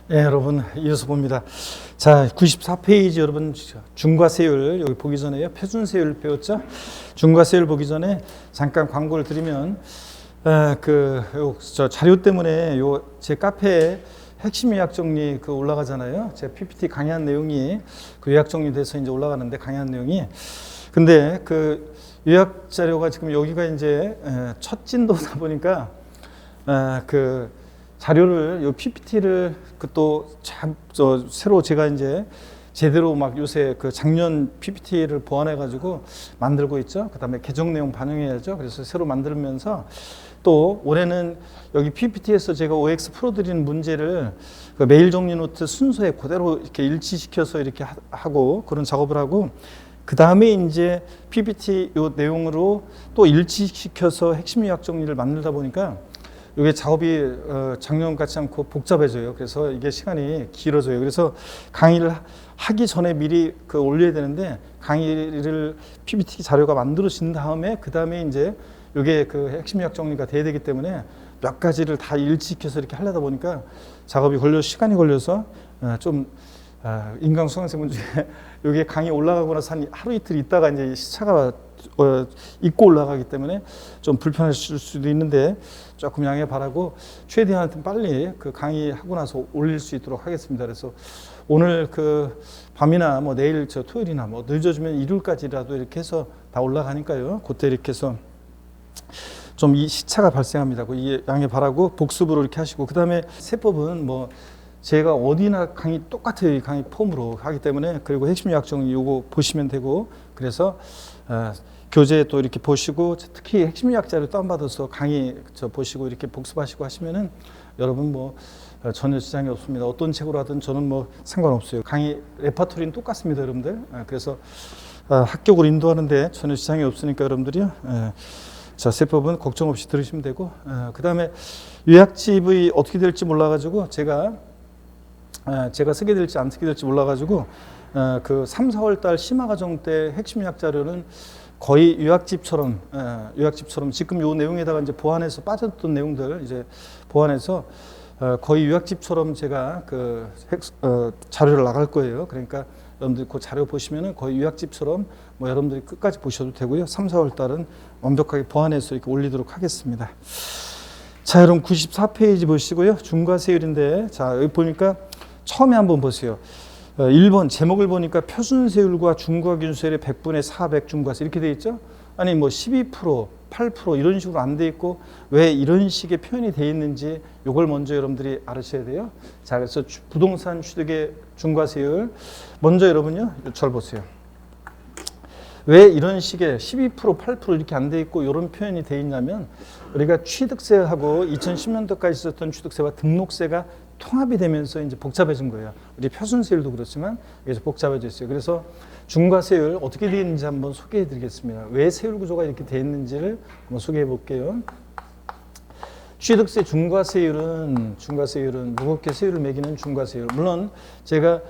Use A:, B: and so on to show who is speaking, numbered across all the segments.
A: 네, 여러분 이어서 봅니다. 자, 94페이지 여러분 중과세율 여기 보기 전에요. 표준세율 배웠죠? 중과세율 보기 전에 잠깐 광고를 드리면 저 자료 때문에 제 카페에 핵심 요약 정리 올라가잖아요. 제 PPT 강의한 내용이 요약 정리돼서 이제 올라가는데 강의한 내용이 근데 요약 자료가 지금 여기가 이제 첫 진도다 보니까 자료를 요 PPT를 새로 제가 이제 제대로 막 요새 작년 PPT를 보완해 가지고 만들고 있죠. 그다음에 개정 내용 반영해야죠. 그래서 새로 만들면서 또 올해는 여기 PPT에서 제가 OX 풀어드리는 문제를 메일 정리 노트 순서에 그대로 이렇게 일치시켜서 이렇게 하고 그런 작업을 하고 그 다음에 이제 PPT 요 내용으로 또 일치시켜서 핵심 요약 정리를 만들다 보니까 이게 작업이 작년 같지 않고 복잡해져요. 그래서 이게 시간이 길어져요. 그래서 강의를 하기 전에 미리 올려야 되는데 강의를 PPT 자료가 만들어진 다음에 그 다음에 이제 이게 핵심 요약 정리가 돼야 되기 때문에 몇 가지를 다 일치시켜서 이렇게 하려다 보니까 작업이 시간이 걸려서 좀 인강 수강생 분 중에 이게 강의 올라가고 나서 한 하루 이틀 있다가 이제 시차가 잊고 올라가기 때문에 좀 불편하실 수도 있는데 조금 양해 바라고 최대한 빨리 강의하고 나서 올릴 수 있도록 하겠습니다. 그래서 오늘 밤이나 뭐 내일 토요일이나 뭐 늦어지면 일요일까지라도 이렇게 해서 다 올라가니까요. 그때 이렇게 해서 좀 이 시차가 발생합니다. 이해 양해 바라고 복습으로 이렇게 하시고 그 다음에 세법은 뭐 제가 어디나 강의 똑같아요. 강의 폼으로 하기 때문에 그리고 핵심 요약 정리 요거 보시면 되고 그래서 교재 또 이렇게 보시고 특히 핵심 요약 자료 다운받아서 강의 보시고 이렇게 복습하시고 하시면은 여러분 뭐 전혀 지장이 없습니다. 어떤 책으로 하든 저는 뭐 상관없어요. 강의 레파토리는 똑같습니다, 여러분들. 그래서 합격을 인도하는데 전혀 지장이 없으니까 여러분들이요. 자, 세법은 걱정 없이 들으시면 되고 그 다음에 요약집이 어떻게 될지 몰라가지고 제가 쓰게 될지 안 쓰게 될지 몰라가지고 3, 4월 달 심화과정 때 핵심 요약 자료는 거의 요약집처럼 지금 요 내용에다가 이제 보완해서 빠졌던 내용들 이제 보완해서 거의 요약집처럼 제가 자료를 나갈 거예요. 그러니까 여러분들 그 자료 보시면은 거의 요약집처럼 뭐 여러분들이 끝까지 보셔도 되고요. 3, 4월 달은 완벽하게 보완해서 이렇게 올리도록 하겠습니다. 자, 여러분 94페이지 보시고요. 중과세율인데 자, 여기 보니까 처음에 한번 보세요. 1번 제목을 보니까 표준세율과 중과균세율의 100분의 400 중과세 이렇게 돼 있죠. 아니 뭐 12%, 8% 이런 식으로 안 돼 있고 왜 이런 식의 표현이 돼 있는지 이걸 먼저 여러분들이 알으셔야 돼요. 자, 그래서 부동산 취득의 중과세율 먼저 여러분요. 잘 보세요. 왜 이런 식의 12%, 8% 이렇게 안 돼 있고 이런 표현이 돼 있냐면 우리가 취득세하고 2010년도까지 있었던 취득세와 등록세가 통합이 되면서 이제 복잡해진 거예요. 우리 표준세율도 그렇지만 이게 복잡해졌어요. 그래서 중과세율 어떻게 되어 있는지 한번 소개해 드리겠습니다. 왜 세율 구조가 이렇게 되어 있는지를 한번 소개해 볼게요. 취득세 중과세율은 무겁게 세율을 매기는 중과세율. 물론 제가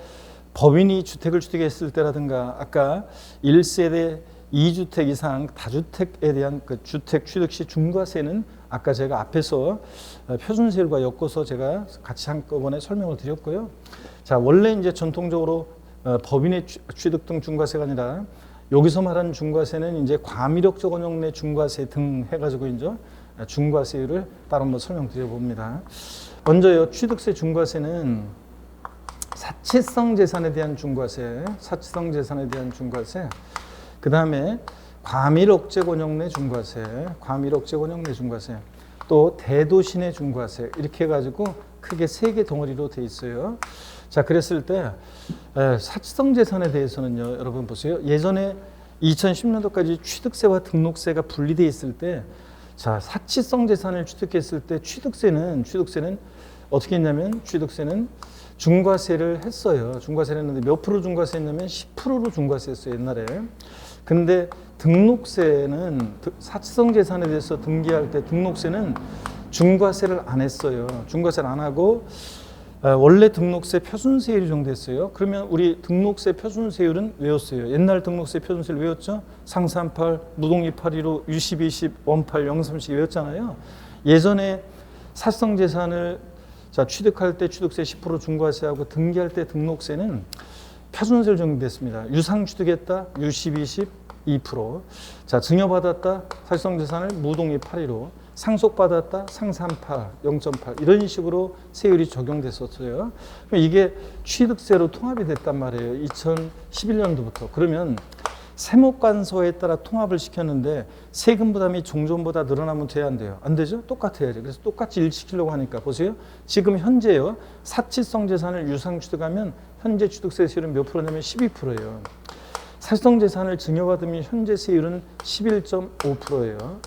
A: 법인이 주택을 취득했을 때라든가 아까 1세대 2주택 이상 다주택에 대한 주택 취득 시 중과세는 아까 제가 앞에서 표준세율과 엮어서 제가 같이 한꺼번에 설명을 드렸고요. 자, 원래 이제 전통적으로 법인의 취득 등 중과세가 아니라 여기서 말하는 중과세는 이제 과미력적 원형 내 중과세 등 해가지고 이제 중과세율을 따로 한번 설명드려 봅니다. 먼저요, 취득세 중과세는 사치성 재산에 대한 중과세, 그 다음에 과밀억제 권역 내 중과세, 또 대도시 내 중과세 이렇게 해가지고 크게 3개 덩어리로 돼 있어요. 자, 그랬을 때 사치성 재산에 대해서는요, 여러분 보세요. 예전에 2010년도까지 취득세와 등록세가 분리돼 있을 때, 자, 사치성 재산을 취득했을 때 취득세는 어떻게 했냐면 취득세는 중과세를 했어요. 중과세를 했는데 몇 프로 중과세 했냐면 10%로 중과세 했어요, 옛날에. 근데 등록세는 사치성 재산에 대해서 등기할 때 등록세는 중과세를 안 했어요. 중과세를 안 하고 원래 등록세 표준세율이 정됐어요. 그러면 우리 등록세 표준세율은 외웠어요. 옛날 등록세 표준세율 외웠죠? 상산팔, 무동이팔이로 U10, 20, 원팔, 030 외웠잖아요. 예전에 사치성 재산을 자, 취득할 때 취득세 10% 중과세하고 등기할 때 등록세는 표준세로 적용됐습니다. 유상취득했다, U10, 20, 2%. 자, 증여받았다, 사실성재산을 무동의 8%로, 상속받았다, 상산파 0.8 이런 식으로 세율이 적용됐었어요. 이게 취득세로 통합이 됐단 말이에요. 2011년도부터. 그러면 세무관서에 따라 통합을 시켰는데 세금 부담이 종전보다 늘어나면 돼야 안 돼요? 안 되죠? 똑같아야죠. 그래서 똑같이 일시키려고 하니까 보세요. 지금 현재요. 사치성 재산을 유상취득하면 현재 취득세 세율은 몇 프로냐면 12%예요. 사치성 재산을 증여받으면 현재 세율은 11.5%예요.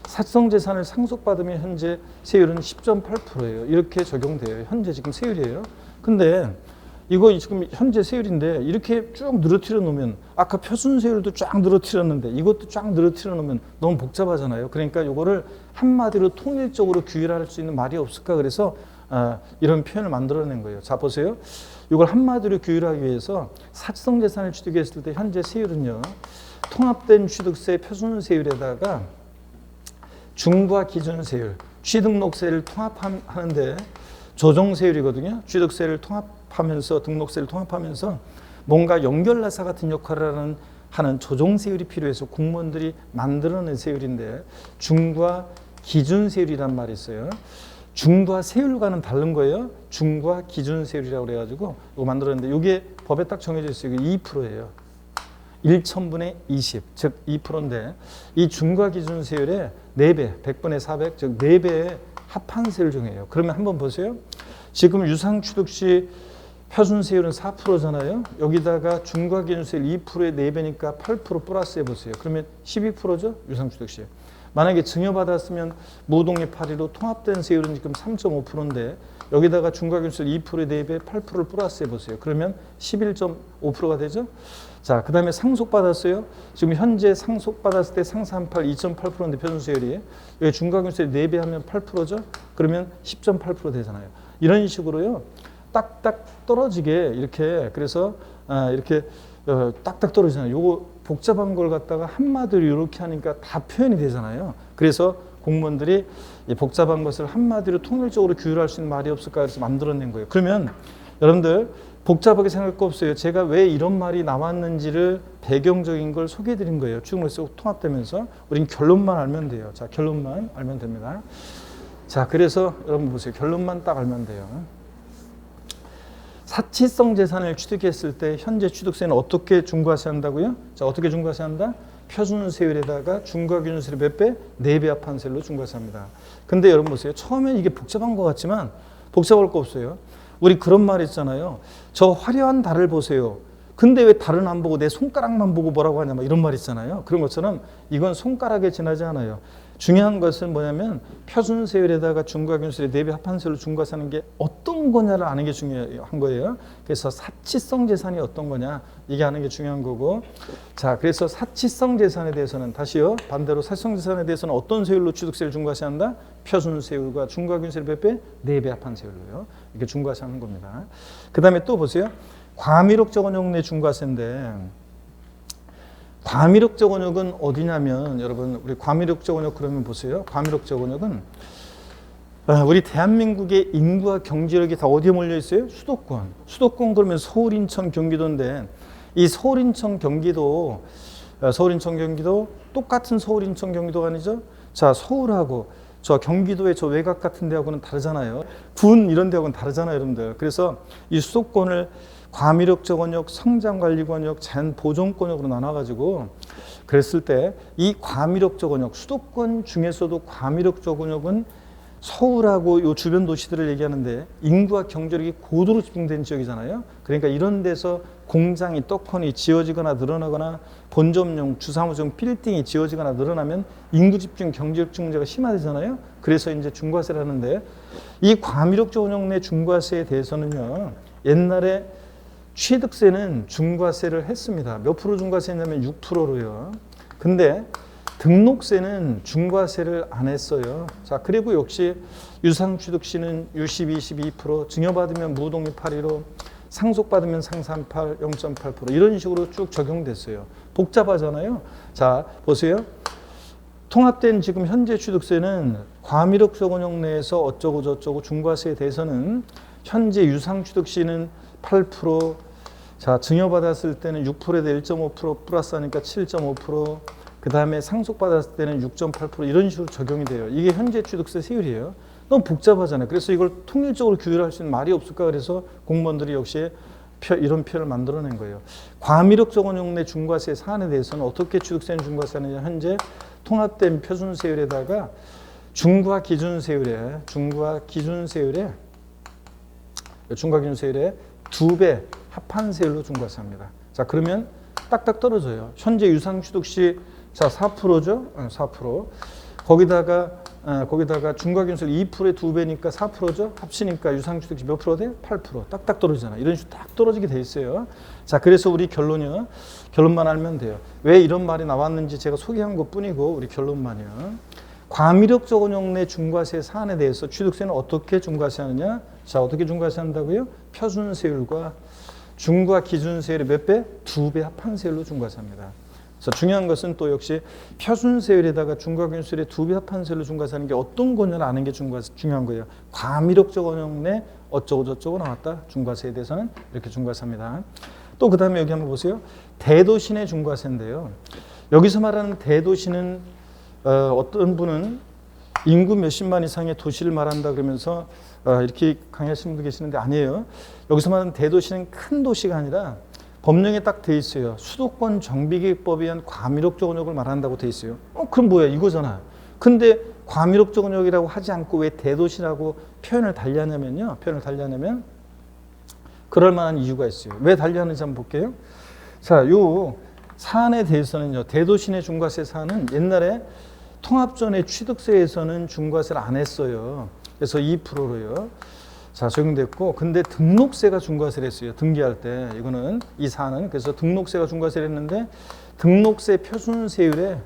A: 사치성 재산을 상속받으면 현재 세율은 10.8%예요. 이렇게 적용돼요. 현재 지금 세율이에요. 근데 이거 지금 현재 세율인데 이렇게 쭉 늘어뜨려 놓으면 아까 표준세율도 쫙 늘어뜨렸는데 이것도 쫙 늘어뜨려 놓으면 너무 복잡하잖아요. 그러니까 이거를 한마디로 통일적으로 규율할 수 있는 말이 없을까 그래서 이런 표현을 만들어낸 거예요. 자, 보세요. 이걸 한마디로 규율하기 위해서 사치성 재산을 취득했을 때 현재 세율은요. 통합된 취득세 표준세율에다가 중과 기준세율, 취등록세를 통합하는데 조정세율이거든요. 취득세를 통합하면서 등록세를 통합하면서 뭔가 연결나사 같은 역할을 하는 조정세율이 필요해서 공무원들이 만들어낸 세율인데 중과 기준세율이란 말이 있어요. 중과 세율과는 다른 거예요. 중과 기준세율이라고 그래가지고 이거 만들었는데 이게 법에 딱 정해져 있어요. 이게 2%예요. 1,000분의 20, 즉 2%인데 이 중과 기준 세율의 4배, 100분의 400, 즉 4배의 합한세를 정해요. 그러면 한번 보세요. 지금 유상취득 시 표준세율은 4%잖아요. 여기다가 중과 기준 세율 2%의 4배니까 8% 플러스 해보세요. 그러면 12%죠? 유상취득 시. 만약에 증여받았으면 무동의 8%로 통합된 세율은 지금 3.5%인데 여기다가 중과 기준 세율 2%의 4배 8%를 플러스 해보세요. 그러면 11.5%가 되죠? 자, 그 다음에 상속받았어요. 지금 현재 상속받았을 때 상산팔 2.8%인데 표준세율이 여기 중과균세율 4배 하면 8%죠? 그러면 10.8% 되잖아요. 이런 식으로요. 딱딱 떨어지게 이렇게 그래서 이렇게 딱딱 떨어지잖아요. 요거 복잡한 걸 갖다가 한마디로 이렇게 하니까 다 표현이 되잖아요. 그래서 공무원들이 이 복잡한 것을 한마디로 통일적으로 규율할 수 있는 말이 없을까 해서 만들어낸 거예요. 그러면 여러분들 복잡하게 생각할 거 없어요. 제가 왜 이런 말이 나왔는지를 배경적인 걸 소개해 드린 거예요. 추경에서 통합되면서 우린 결론만 알면 돼요. 자, 결론만 알면 됩니다. 자, 그래서 여러분 보세요. 결론만 딱 알면 돼요. 사치성 재산을 취득했을 때 현재 취득세는 어떻게 중과세한다고요? 자, 어떻게 중과세한다? 표준세율에다가 중과기준세율 몇 배? 4배 합한세율로 중과세합니다. 근데 여러분 보세요. 처음엔 이게 복잡한 것 같지만 복잡할 거 없어요. 우리 그런 말 있잖아요. 저 화려한 달을 보세요. 근데 왜 달은 안 보고 내 손가락만 보고 뭐라고 하냐, 막 이런 말 있잖아요. 그런 것처럼 이건 손가락에 지나지 않아요. 중요한 것은 뭐냐면 표준세율에다가 중과균세율 4배 합한세율로 중과세하는 게 어떤 거냐를 아는 게 중요한 거예요. 그래서 사치성 재산이 어떤 거냐 이게 아는 게 중요한 거고. 자, 그래서 사치성 재산에 대해서는 다시요. 반대로 사치성 재산에 대해서는 어떤 세율로 취득세를 중과세한다? 표준세율과 중과균세율 몇 배? 4배 합한세율로요. 이렇게 중과세하는 겁니다. 그 다음에 또 보세요. 과미록적 원역 내 중과세인데 과미록적 원역은 어디냐면 여러분 우리 과미록적 원역 그러면 보세요. 과미록적 원역은 우리 대한민국의 인구와 경제력이 다 어디에 몰려 있어요? 수도권. 수도권 그러면 서울, 인천, 경기도인데 이 서울, 인천, 경기도 똑같은 서울, 인천, 경기도가 아니죠? 자, 서울하고 저 경기도의 저 외곽 같은 데하고는 다르잖아요. 군 이런 데하고는 다르잖아요, 여러분들. 그래서 이 수도권을 과미력적 원역, 성장관리 권역, 자연보존권역으로 나눠가지고 그랬을 때 이 과미력적 원역, 수도권 중에서도 과미력적 원역은 서울하고 요 주변 도시들을 얘기하는데 인구와 경제력이 고도로 집중된 지역이잖아요. 그러니까 이런 데서 공장이 떡하니 지어지거나 늘어나거나 본점용, 주사무용, 빌딩이 지어지거나 늘어나면 인구 집중, 경제력 집중 문제가 심화되잖아요. 그래서 이제 중과세를 하는데 이 과미력적 원역 내 중과세에 대해서는요. 옛날에 취득세는 중과세를 했습니다. 몇 프로 중과세했냐면 6%로요. 근데 등록세는 중과세를 안 했어요. 자, 그리고 역시 유상취득시는 U10, 22%, 증여받으면 무동의 8%로, 상속받으면 상산팔 0.8% 이런 식으로 쭉 적용됐어요. 복잡하잖아요. 자, 보세요. 통합된 지금 현재 취득세는 과미력저건용 내에서 어쩌고 저쩌고 중과세에 대해서는 현재 유상취득시는 8%, 자 증여받았을 때는 6%에 대해 1.5% 플러스하니까 7.5%, 그 다음에 상속받았을 때는 6.8% 이런 식으로 적용이 돼요. 이게 현재 취득세 세율이에요. 너무 복잡하잖아요. 그래서 이걸 통일적으로 규율할 수 있는 말이 없을까 그래서 공무원들이 역시 이런 표현을 만들어낸 거예요. 과미력저건용 내 중과세 사안에 대해서는 어떻게 취득세는 중과세하느냐, 현재 통합된 표준세율에다가 중과 기준세율에 2배 합한 세율로 중과세합니다. 자 그러면 딱딱 떨어져요. 현재 유상취득시 자 4%죠. 4%. 거기다가 중과기준세율 2%의 2배니까 4%죠. 합치니까 유상취득시 몇 프로 돼? 8%. 딱딱 떨어지잖아. 이런 식으로 딱 떨어지게 돼 있어요. 자 그래서 우리 결론만 알면 돼요. 왜 이런 말이 나왔는지 제가 소개한 것뿐이고 우리 결론만이요. 과미력저건용 내 중과세 사안에 대해서 취득세는 어떻게 중과세하느냐? 자 어떻게 중과세한다고요? 표준세율과 중과 기준세율의 몇 배? 2배 합한 세율로 중과세합니다. 그래서 중요한 것은 또 역시 표준세율에다가 중과기준세율의 2배 합한 세율로 중과세하는 게 어떤 거냐를 아는 게 중요한 거예요. 과미력저건용 내 어쩌고 저쩌고 나왔다. 중과세에 대해서는 이렇게 중과세합니다. 또 그 다음에 여기 한번 보세요. 대도시 내 중과세인데요. 여기서 말하는 대도시는 어떤 분은 인구 몇십만 이상의 도시를 말한다 그러면서 이렇게 강의하시는 분도 계시는데 아니에요. 여기서 말하는 대도시는 큰 도시가 아니라 법령에 딱 돼 있어요. 수도권 정비계획법에 의한 과미력저건역을 말한다고 돼 있어요. 그럼 뭐야? 이거잖아. 근데 과미력저건역이라고 하지 않고 왜 대도시라고 표현을 달리하냐면 그럴 만한 이유가 있어요. 왜 달리하는지 한번 볼게요. 자, 요 사안에 대해서는요. 대도시 내 중과세 사안은 옛날에 통합전의 취득세에서는 중과세를 안 했어요. 그래서 2%로요. 자, 적용됐고, 근데 등록세가 중과세를 했어요. 등기할 때. 이거는, 이 사안은. 그래서 등록세가 중과세를 했는데, 등록세 표준세율에,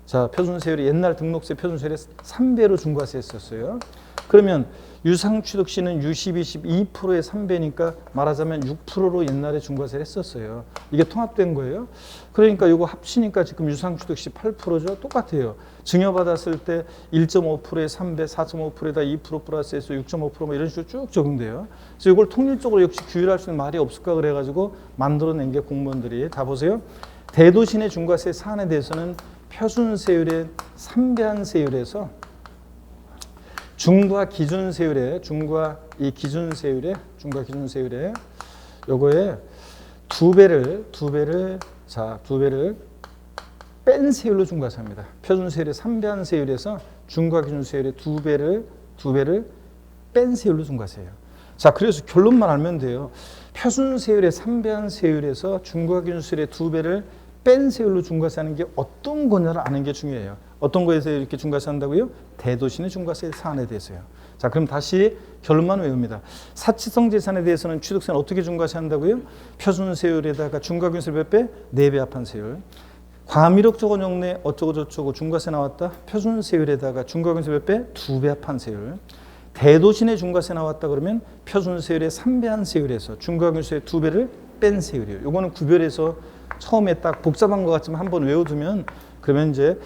A: 자, 표준세율이 옛날 등록세 표준세율에 3배로 중과세 했었어요. 그러면 유상취득시는 U10, 20, 2%의 3배니까 말하자면 6%로 옛날에 중과세를 했었어요. 이게 통합된 거예요. 그러니까 이거 합치니까 지금 유상취득시 8%죠. 똑같아요. 증여받았을 때 1.5%의 3배, 4.5%에다 2% 플러스해서 6.5% 뭐 이런 식으로 쭉 적용돼요. 그래서 이걸 통일적으로 역시 규율할 수 있는 말이 없을까 그래가지고 만들어낸 게 공무원들이. 다 보세요. 대도시 내 중과세 사안에 대해서는 표준세율의 3배한 세율에서 중과 기준세율에 요거에 2배를 뺀 세율로 중과세합니다. 표준세율의 3배한 세율에서 중과 기준세율의 2배를 뺀 세율로 중과세해요. 자, 그래서 결론만 알면 돼요. 표준세율의 3배한 세율에서 중과 기준세율의 2배를 뺀 세율로 중과세하는 게 어떤 거냐를 아는 게 중요해요. 어떤 거에서 이렇게 중과세한다고요? 대도시 내 중과세 사안에 대해서요. 자, 그럼 다시 결론만 외웁니다. 사치성 재산에 대해서는 취득세는 어떻게 중과세한다고요? 표준세율에다가 중과기준세율 몇 배? 4배 합한 세율. 과미력저건용 내 어쩌고 저쩌고 중과세 나왔다. 표준세율에다가 중과기준세율 몇 배? 2배 합한 세율. 대도시 내 중과세 나왔다 그러면 표준세율의 3배한 세율에서 중과기준세율 2배를 뺀 세율이에요. 요거는 구별해서 처음에 딱 복잡한 것 같지만 한번 외워두면 그러면 이제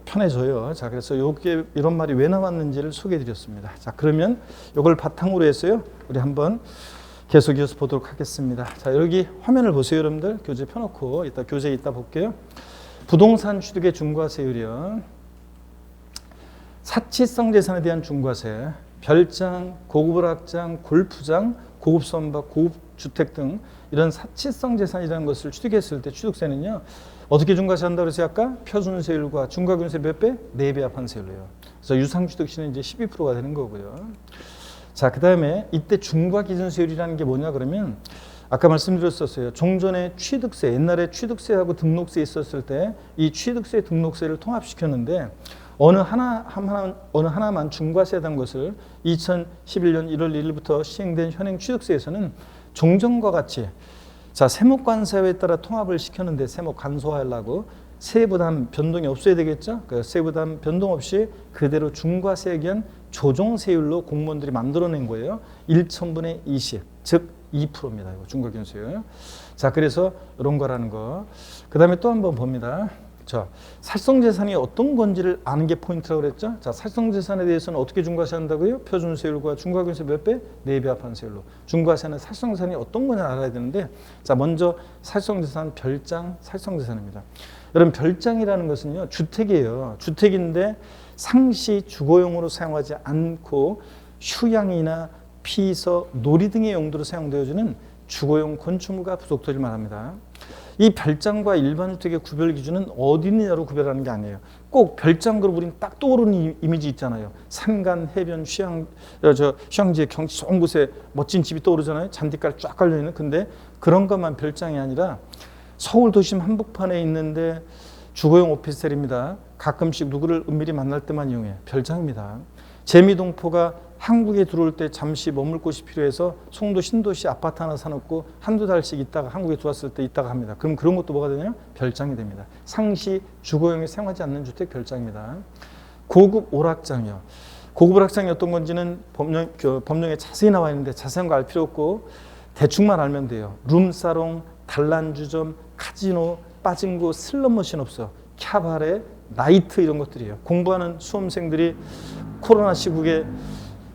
A: 편해져요. 자, 그래서 이런 말이 왜 나왔는지를 소개해 드렸습니다. 자, 그러면 이걸 바탕으로 해서요. 우리 한번 계속 이어서 보도록 하겠습니다. 자, 여기 화면을 보세요, 여러분들. 교재 펴놓고 교재 이따 볼게요. 부동산 취득의 중과세율이요. 사치성 재산에 대한 중과세, 별장, 고급 오락장, 골프장, 고급 선박, 고급 주택 등 이런 사치성 재산이라는 것을 취득했을 때 취득세는요. 어떻게 중과세한다고 그랬어요? 아까 표준세율과 중과기준세 몇 배? 4배 합한 세율로요. 그래서 유상취득시는 이제 12%가 되는 거고요. 자, 그 다음에 이때 중과기준세율이라는 게 뭐냐 그러면 아까 말씀드렸었어요. 종전에 취득세, 옛날에 취득세하고 등록세 있었을 때 이 취득세, 등록세를 통합시켰는데 어느 하나만 중과세하던 것을 2011년 1월 1일부터 시행된 현행 취득세에서는 종전과 같이 자, 세목관사회에 따라 통합을 시켰는데 세목 간소화하려고 세부담 변동이 없어야 되겠죠. 그 세부담 변동 없이 그대로 중과세에 의한 조정세율로 공무원들이 만들어낸 거예요. 1,000분의 20, 즉 2%입니다. 이거 중과기준세율. 자, 그래서 이런 거라는 거. 그 다음에 또 한번 봅니다. 자, 살성재산이 어떤 건지를 아는 게 포인트라고 그랬죠. 자, 살성재산에 대해서는 어떻게 중과세한다고요? 표준세율과 중과균세 몇 배? 4배 합한 세율로. 중과세는 살성재산이 어떤 거냐 알아야 되는데, 자, 먼저 살성재산 별장 살성재산입니다. 여러분, 별장이라는 것은요, 주택이에요. 주택인데 상시 주거용으로 사용하지 않고 휴양이나 피서, 놀이 등의 용도로 사용되어지는 주거용 건축물과 부속토지를 말합니다. 이 별장과 일반 주택의 구별 기준은 어디 있느냐로 구별하는 게 아니에요. 꼭 별장 그러면 우리는 딱 떠오르는 이미지 있잖아요. 산간, 해변, 휴양지의 경치 좋은 곳에 멋진 집이 떠오르잖아요. 잔디깔 쫙 깔려있는. 근데 그런 것만 별장이 아니라 서울 도심 한복판에 있는데 주거용 오피스텔입니다. 가끔씩 누구를 은밀히 만날 때만 이용해. 별장입니다. 재미동포가 한국에 들어올 때 잠시 머물 곳이 필요해서 송도 신도시 아파트 하나 사놓고 한두 달씩 있다가 한국에 들어왔을 때 있다가 합니다. 그럼 그런 것도 뭐가 되냐? 별장이 됩니다. 상시 주거용에 사용하지 않는 주택 별장입니다. 고급 오락장이요. 고급 오락장이 어떤 건지는 법령에 자세히 나와 있는데 자세한 거 알 필요 없고 대충만 알면 돼요. 룸사롱, 단란주점, 카지노, 빠진구, 슬롯머신 없어. 캬바레, 나이트 이런 것들이에요. 공부하는 수험생들이 코로나 시국에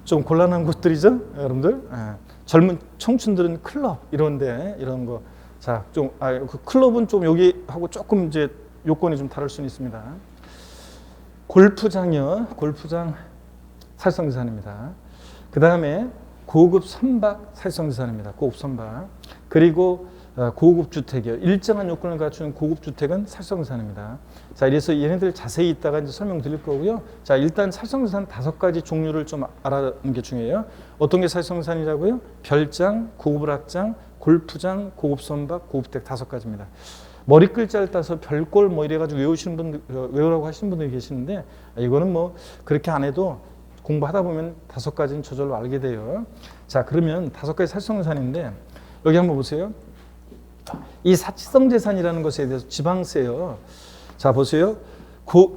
A: 좀 곤란한 곳들이죠, 여러분들. 젊은 청춘들은 클럽 이런데 이런 거. 자, 그 클럽은 좀 여기하고 조금 이제 요건이 좀 다를 수는 있습니다. 골프장이요, 골프장 살성재산입니다. 그 다음에 고급 선박 살성재산입니다. 고급 선박. 그리고 고급 주택이요. 일정한 요건을 갖춘 고급 주택은 살성재산입니다. 자, 이래서 얘네들 자세히 이따가 이제 설명드릴 거고요. 자, 일단 살성재산 5가지 종류를 좀 알아는 게 중요해요. 어떤 게 살성재산이라고요? 별장, 고급 오락장, 골프장, 고급 선박, 고급주택 5가지입니다. 머리 글자를 따서 별꼴 뭐 이래가지고 외우라고 하시는 분들이 계시는데 이거는 뭐 그렇게 안 해도 공부하다 보면 5가지는 저절로 알게 돼요. 자, 그러면 5가지 살성재산인데 여기 한번 보세요. 이 사치성재산이라는 것에 대해서 지방세요. 자, 보세요.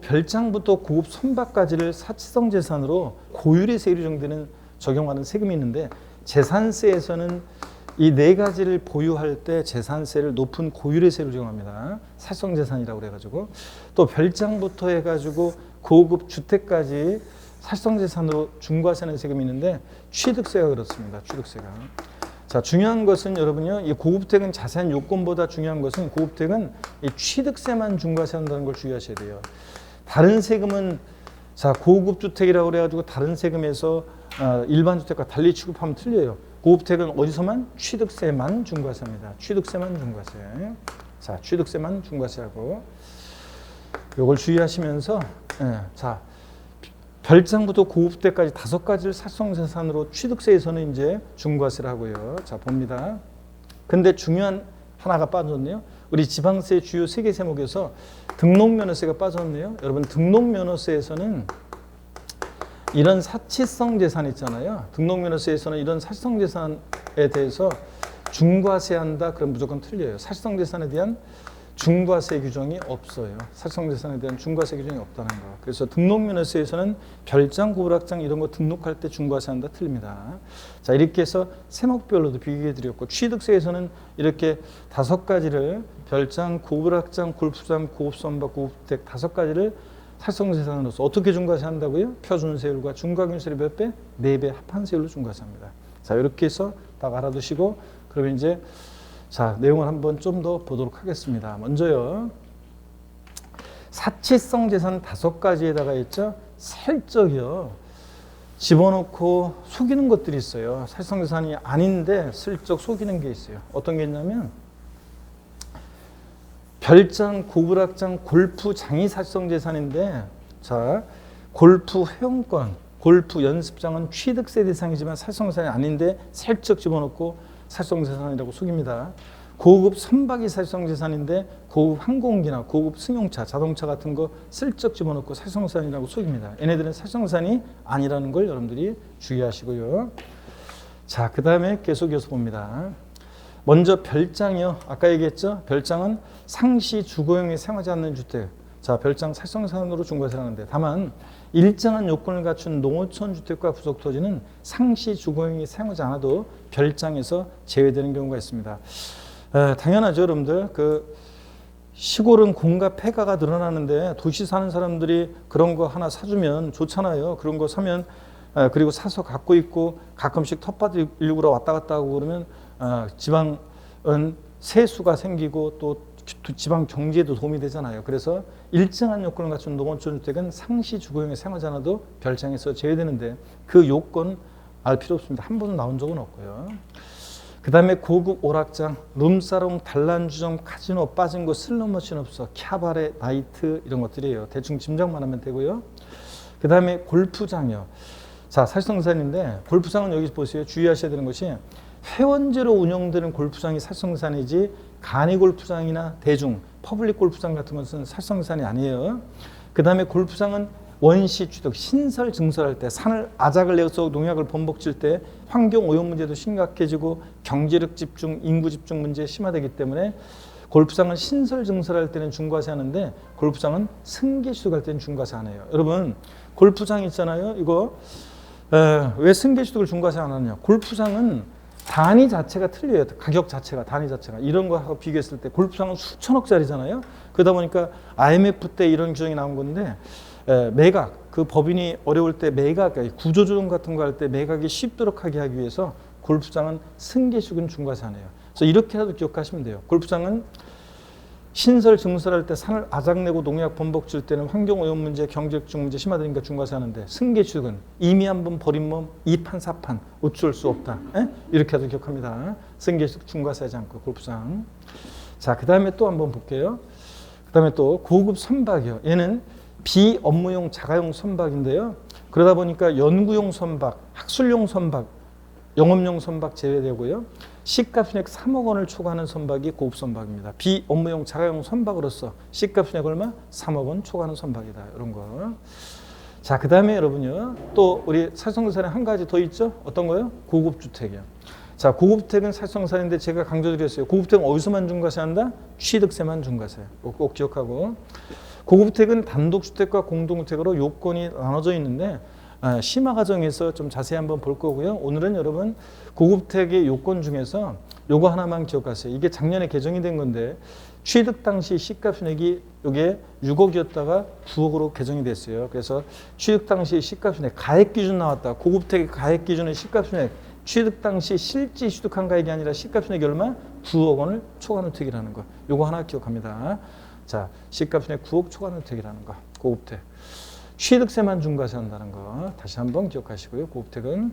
A: 별장부터 고급 선박까지를 사치성재산으로 고율의 세율이 적용하는 세금이 있는데 재산세에서는 이 4가지를 보유할 때 재산세를 높은 고율의 세율을 적용합니다. 사치성재산이라고 그래가지고 또 별장부터 해가지고 고급 주택까지 사치성재산으로 중과세는 세금이 있는데 취득세가 그렇습니다. 취득세가. 자, 중요한 것은 여러분요, 이 고급주택은 자세한 요건보다 중요한 것은 고급주택은 이 취득세만 중과세한다는 걸 주의하셔야 돼요. 다른 세금은 자, 고급주택이라고 그래가지고 다른 세금에서 일반 주택과 달리 취급하면 틀려요. 고급주택은 어디서만? 취득세만 중과세합니다. 취득세만 중과세. 자, 취득세만 중과세하고 이걸 주의하시면서 자, 별장부터 고급주택까지 5가지를 살성재산으로 취득세에서는 이제 중과세를 하고요. 자, 봅니다. 근데 중요한 하나가 빠졌네요. 우리 지방세 주요 3개 세목에서 등록면허세가 빠졌네요. 여러분, 등록면허세에서는 이런 사치성 재산 있잖아요. 등록면허세에서는 이런 사치성 재산에 대해서 중과세한다. 그럼 무조건 틀려요. 사치성 재산에 대한 중과세 규정이 없어요. 사치성재산에 대한 중과세 규정이 없다는 거. 그래서 등록면허세에서는 별장, 고락장 이런 거 등록할 때 중과세한다 틀립니다. 자, 이렇게 해서 세목별로도 비교해 드렸고 취득세에서는 이렇게 5가지를 별장, 고락장, 골프장, 고급선박, 고급주택 5가지를 사치성재산으로서 어떻게 중과세한다고요? 표준세율과 중과균세율 몇 배? 4배 합한 세율로 중과세합니다. 자, 이렇게 해서 딱 알아두시고 그러면 이제 자, 내용을 한번 좀 더 보도록 하겠습니다. 먼저요. 사치성 재산 5가지에다가 있죠. 살짝요. 집어넣고 속이는 것들이 있어요. 사치성 재산이 아닌데 슬쩍 속이는 게 있어요. 어떤 게 있냐면 별장, 고불악장, 골프장이 사치성 재산인데 자, 골프 회원권, 골프 연습장은 취득세 대상이지만 사치성 재산이 아닌데 살짝 집어넣고 사치성재산이라고 속입니다. 고급 선박이 사치성재산인데 고급 항공기나 고급 승용차, 자동차 같은 거 슬쩍 집어넣고 사치성재산이라고 속입니다. 얘네들은 사치성재산이 아니라는 걸 여러분들이 주의하시고요. 자, 그 다음에 계속해서 봅니다. 먼저 별장이요. 아까 얘기했죠. 별장은 상시 주거용에 사용하지 않는 주택. 자, 별장 사치성재산으로 중과세하는데 다만 일정한 요건을 갖춘 농어촌 주택과 부속토지는 상시 주거용이 사용하지 않아도 별장에서 제외되는 경우가 있습니다. 당연하죠, 여러분들. 시골은 공과 폐가가 늘어나는데 도시 사는 사람들이 그런 거 하나 사주면 좋잖아요. 그런 거 사면 그리고 사서 갖고 있고 가끔씩 텃밭 일구러 왔다 갔다 하고 그러면 지방은 세수가 생기고 또 지방 경제에도 도움이 되잖아요. 그래서 일정한 요건을 갖춘 농어촌 주택은 상시 주거용의 생활지 하나도 별장에서 제외되는데 그 요건 알 필요 없습니다. 한 번도 나온 적은 없고요. 그 다음에 고급 오락장, 룸사롱, 단란주점, 카지노, 빠진 곳, 슬롯머신 없어, 캬바레, 나이트 이런 것들이에요. 대충 짐작만 하면 되고요. 그 다음에 골프장이요. 자, 살성산인데 골프장은 여기 보세요. 주의하셔야 되는 것이 회원제로 운영되는 골프장이 살성산이지 간이 골프장이나 대중, 퍼블릭 골프장 같은 것은 살성산이 아니에요. 그 다음에 골프장은 원시 취득, 신설 증설할 때 산을 아작을 내서 농약을 범벅질 때 환경 오염 문제도 심각해지고 경제력 집중, 인구 집중 문제 심화되기 때문에 골프장은 신설 증설할 때는 중과세 하는데 골프장은 승계 취득할 때는 중과세 안 해요. 여러분 골프장 있잖아요. 이거 왜 승계 취득을 중과세 안 하느냐? 골프장은 단위 자체가 틀려요. 가격 자체가, 단위 자체가. 이런 거하고 비교했을 때 골프장은 수천억짜리잖아요. 그러다 보니까 IMF 때 이런 규정이 나온 건데 매각, 그 법인이 어려울 때 매각, 구조조정 같은 거 할 때 매각이 쉽도록 하게 하기 위해서 골프장은 승계식은 중과세 안 해요. 그래서 이렇게라도 기억하시면 돼요. 골프장은 신설 증설할 때 산을 아작내고 농약 범벅 줄 때는 환경오염 문제, 경제적 문제 심화되니까 중과세 하는데 승계축은 이미 한번 버린 몸 2판 4판 어쩔 수 없다. 이렇게도 기억합니다. 승계축 중과세 하지 않고 골프장. 자, 그 다음에 또 한번 볼게요. 그 다음에 또 고급 선박이요. 얘는 비업무용 자가용 선박인데요. 그러다 보니까 연구용 선박, 학술용 선박, 영업용 선박 제외되고요. 시가 순액 3억 원을 초과하는 선박이 고급 선박입니다. 비업무용 자가용 선박으로서 시가 순액 얼마? 3억 원 초과하는 선박이다. 이런 거. 자, 그 다음에 여러분요. 또 우리 살성산에 한 가지 더 있죠? 어떤 거요? 고급 주택이요. 자, 고급주택은 살성산인데 제가 강조드렸어요. 고급주택은 어디서만 중과세한다? 취득세만 중과세. 꼭 기억하고. 고급주택은 단독주택과 공동주택으로 요건이 나눠져 있는데 심화 과정에서 좀 자세히 한번 볼 거고요. 오늘은 여러분 고급주택의 요건 중에서 요거 하나만 기억하세요. 이게 작년에 개정이 된 건데 취득 당시 시가순액이 이게 6억이었다가 9억으로 개정이 됐어요. 그래서 취득 당시 시가순액 가액 기준 나왔다. 고급주택의 가액 기준의 시가순액 취득 당시 실제 취득한 가액이 아니라 시가순액이 얼마? 9억 원을 초과하는 주택이라는 거. 요거 하나 기억합니다. 자, 시가순액 9억 초과하는 주택이라는 거. 고급주택. 취득세만 중과세 한다는 거 다시 한번 기억하시고요. 고급주택은.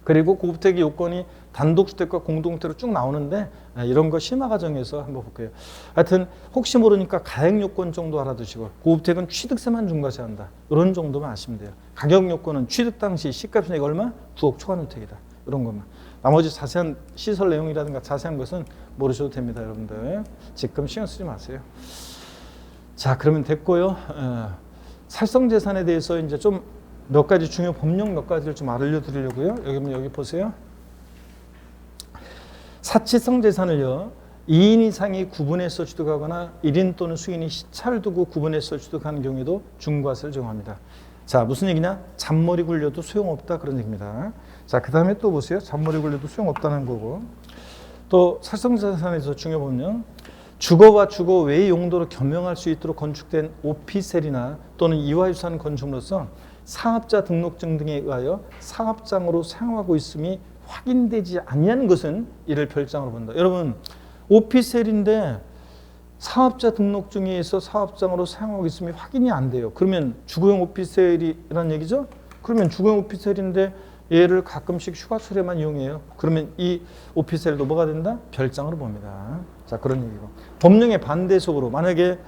A: 그리고 고급주택의 요건이 단독주택과 공동주택으로 쭉 나오는데 이런 거 심화 과정에서 한번 볼게요. 하여튼 혹시 모르니까 가액 요건 정도 알아두시고 고급주택은 취득세만 중과세 한다. 이런 정도만 아시면 돼요. 가격 요건은 취득 당시 시가순액 얼마? 9억 초과하는 주택이다. 이런 것만. 나머지 자세한 시설 내용이라든가 자세한 것은 모르셔도 됩니다. 여러분들. 지금 신경 쓰지 마세요. 자, 그러면 됐고요. 살성재산에 대해서 이제 좀 몇 가지 중요 법령 몇 가지를 좀 알려드리려고요. 여기 보세요. 사치성 재산을요. 2인 이상이 구분해서 취득하거나 1인 또는 수인이 시차를 두고 구분해서 취득하는 경우에도 중과세를 적용합니다. 자, 무슨 얘기냐? 잔머리 굴려도 소용없다 그런 얘기입니다. 자, 그 다음에 또 보세요. 잔머리 굴려도 소용없다는 거고. 또 살성재산에서 중요 법령. 주거와 주거 외의 용도로 겸용할 수 있도록 건축된 오피스텔이나 또는 이화유산 건축물로서 사업자 등록증 등에 의하여 사업장으로 사용하고 있음이 확인되지 아니하는 것은 이를 별장으로 본다. 여러분, 오피스텔인데 사업자 등록증에 의해서 사업장으로 사용하고 있음이 확인이 안 돼요. 그러면 주거용 오피스텔이라는 얘기죠? 그러면 주거용 오피스텔인데 얘를 가끔씩 휴가철에만 이용해요. 그러면 이 오피스텔도 뭐가 된다? 별장으로 봅니다. 자, 그런 얘기고. 법령의 반대속으로 만약에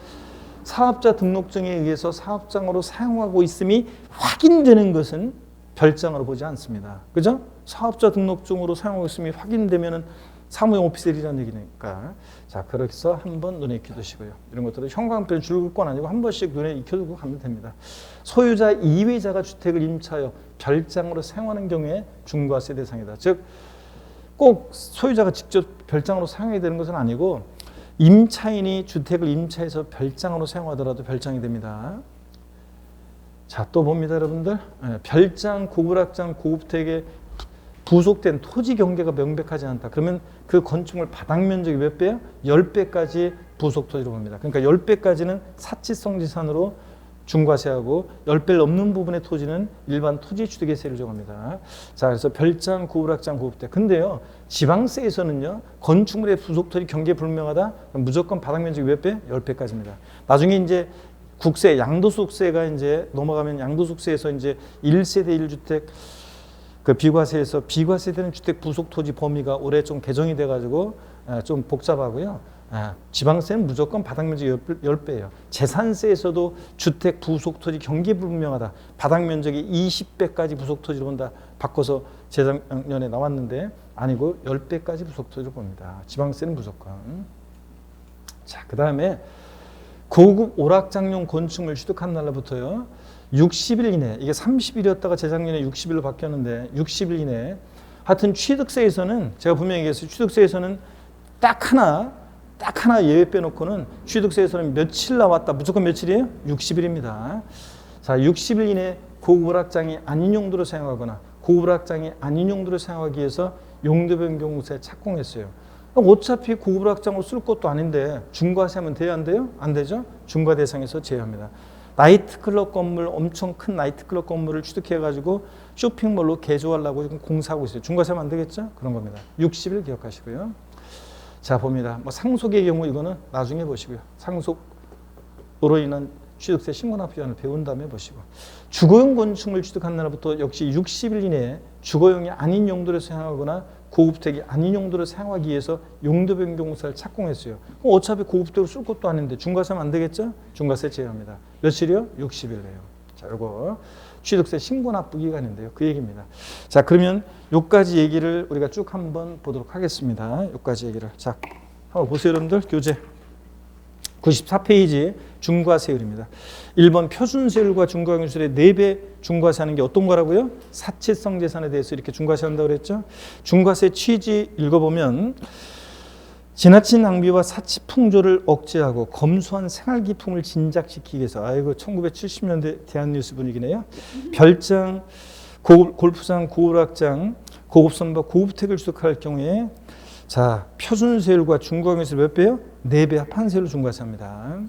A: 사업자 등록증에 의해서 사업장으로 사용하고 있음이 확인되는 것은 별장으로 보지 않습니다. 그죠? 사업자 등록증으로 사용하고 있음이 확인되면은 사무용 오피스텔이라는 얘기니까. 자, 그래서 한번 눈에 익혀두시고요. 이런 것들은 형광펜 줄글 건 아니고 한 번씩 눈에 익혀두고 가면 됩니다. 소유자 이외자가 주택을 임차하여 별장으로 사용하는 경우에 중과세 대상이다. 즉, 꼭 소유자가 직접 별장으로 사용해야 되는 것은 아니고 임차인이 주택을 임차해서 별장으로 사용하더라도 별장이 됩니다. 자, 또 봅니다, 여러분들. 별장, 고급락장, 고급주택의 부속된 토지 경계가 명백하지 않다. 그러면 그 건축물 바닥 면적이 몇 배야? 10배까지 부속 토지로 봅니다. 그러니까 10배까지는 사치성 지산으로 중과세하고 10배를 넘는 부분의 토지는 일반 토지 취득세를 정합니다. 자, 그래서 별장, 고불악장, 고급대. 근데요, 지방세에서는요, 건축물의 부속 토지 경계 불명하다? 그럼 무조건 바닥 면적이 몇 배? 10배까지입니다. 나중에 이제 국세, 양도소득세가 이제 넘어가면 양도소득세에서 이제 1세대 1주택 그 비과세에서 비과세되는 주택 부속 토지 범위가 올해 좀 개정이 돼가지고 좀 복잡하고요. 지방세는 무조건 바닥 면적이 10배예요. 재산세에서도 주택 부속 토지 경계 불명하다. 바닥 면적이 20배까지 부속 토지로 본다. 바꿔서 재작년에 나왔는데 아니고 10배까지 부속 토지로 봅니다. 지방세는 무조건. 자, 그 다음에 고급 오락장용 건축물 취득한 날부터요. 60일 이내, 이게 30일이었다가 재작년에 60일로 바뀌었는데 60일 이내 하여튼 취득세에서는 제가 분명히 얘기했어요. 취득세에서는 딱 하나 예외 빼놓고는 취득세에서는 며칠 나왔다. 무조건 며칠이에요? 60일입니다. 자, 60일 이내 고급 오락장이 아닌 용도로 사용하거나 고급 오락장이 아닌 용도로 사용하기 위해서 용도 변경세 착공했어요. 어차피 고급 오락장으로 쓸 것도 아닌데 중과세하면 돼요? 안 돼요? 안 되죠? 중과 대상에서 제외합니다. 나이트클럽 건물, 엄청 큰 나이트클럽 건물을 취득해가지고 쇼핑몰로 개조하려고 지금 공사하고 있어요. 중과세하면 안 되겠죠? 그런 겁니다. 60일 기억하시고요. 자, 봅니다. 뭐 상속의 경우 이거는 나중에 보시고요. 상속으로 인한 취득세 신고납 기한을 배운 다음에 보시고. 주거용 건축물 취득한 날부터 역시 60일 이내에 주거용이 아닌 용도로 사용하거나 고급택이 아닌 용도로 사용하기 위해서 용도 변경공사를 착공했어요. 그럼 어차피 고급택으로 쓸 것도 아닌데 중과세하면 안 되겠죠? 중과세 제외합니다. 며칠이요? 60일이에요. 자, 요거 취득세 신고납부 기간인데요. 그 얘기입니다. 자, 그러면 요까지 얘기를 우리가 쭉 한번 보도록 하겠습니다. 요까지 얘기를. 자, 한번 보세요, 여러분들. 교재 94페이지 중과세율입니다. 1번 표준세율과 중과경세율의 4배 중과세하는 게 어떤 거라고요? 사치성 재산에 대해서 이렇게 중과세한다고 그랬죠. 중과세 취지 읽어보면 지나친 낭비와 사치 풍조를 억제하고 검소한 생활 기품을 진작시키기 위해서 아이고 1970년대 대한뉴스 분위기네요. 별장, 골프장, 고불악장, 고급선박, 고급택을 취득할 경우에 자, 표준세율과 중과경세율 몇 배요? 4배 합한세율로 중과세합니다.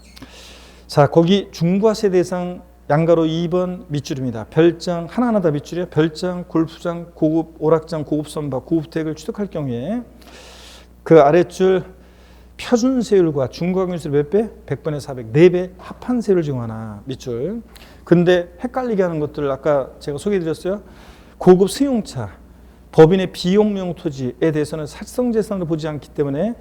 A: 자, 거기 중과세 대상 양가로 2번 밑줄입니다. 별장, 하나하나 다 밑줄이에요. 별장, 골프장, 고급 오락장, 고급선박, 고급택을 취득할 경우에 그 아랫줄 표준세율과 중과경세율 몇 배? 100분의 400, 4배 합한세율을 적용하나 밑줄. 근데 헷갈리게 하는 것들 아까 제가 소개해드렸어요. 고급 승용차, 법인의 비용용 토지에 대해서는 사치성재산으로 보지 않기 때문에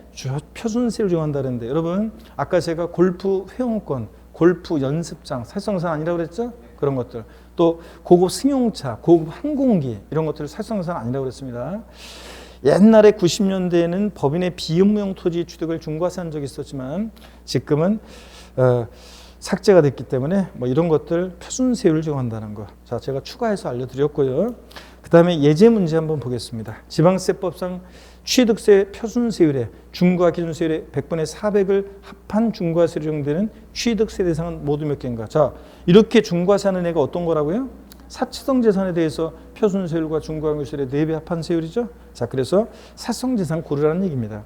A: 표준세율을 적용한다는데 여러분 아까 제가 골프 회원권, 골프 연습장 사치성재산 아니라고 그랬죠? 그런 것들. 또 고급 승용차, 고급 항공기 이런 것들을 사치성재산 아니라고 그랬습니다. 옛날에 90년대에는 법인의 비용용 토지 취득을 중과세한 적이 있었지만 지금은 삭제가 됐기 때문에 뭐 이런 것들 표준세율을 적용한다는 거. 자, 제가 추가해서 알려드렸고요. 그 다음에 예제 문제 한번 보겠습니다. 지방세법상 취득세 표준세율에 중과 기준세율의 100분의 400을 합한 중과세로 적용되는 취득세 대상은 모두 몇 개인가? 자, 이렇게 중과세하는 애가 어떤 거라고요? 사치성 재산에 대해서 표준세율과 중과경세율의 4배 합한 세율이죠. 자, 그래서 사치성 재산 고르라는 얘기입니다.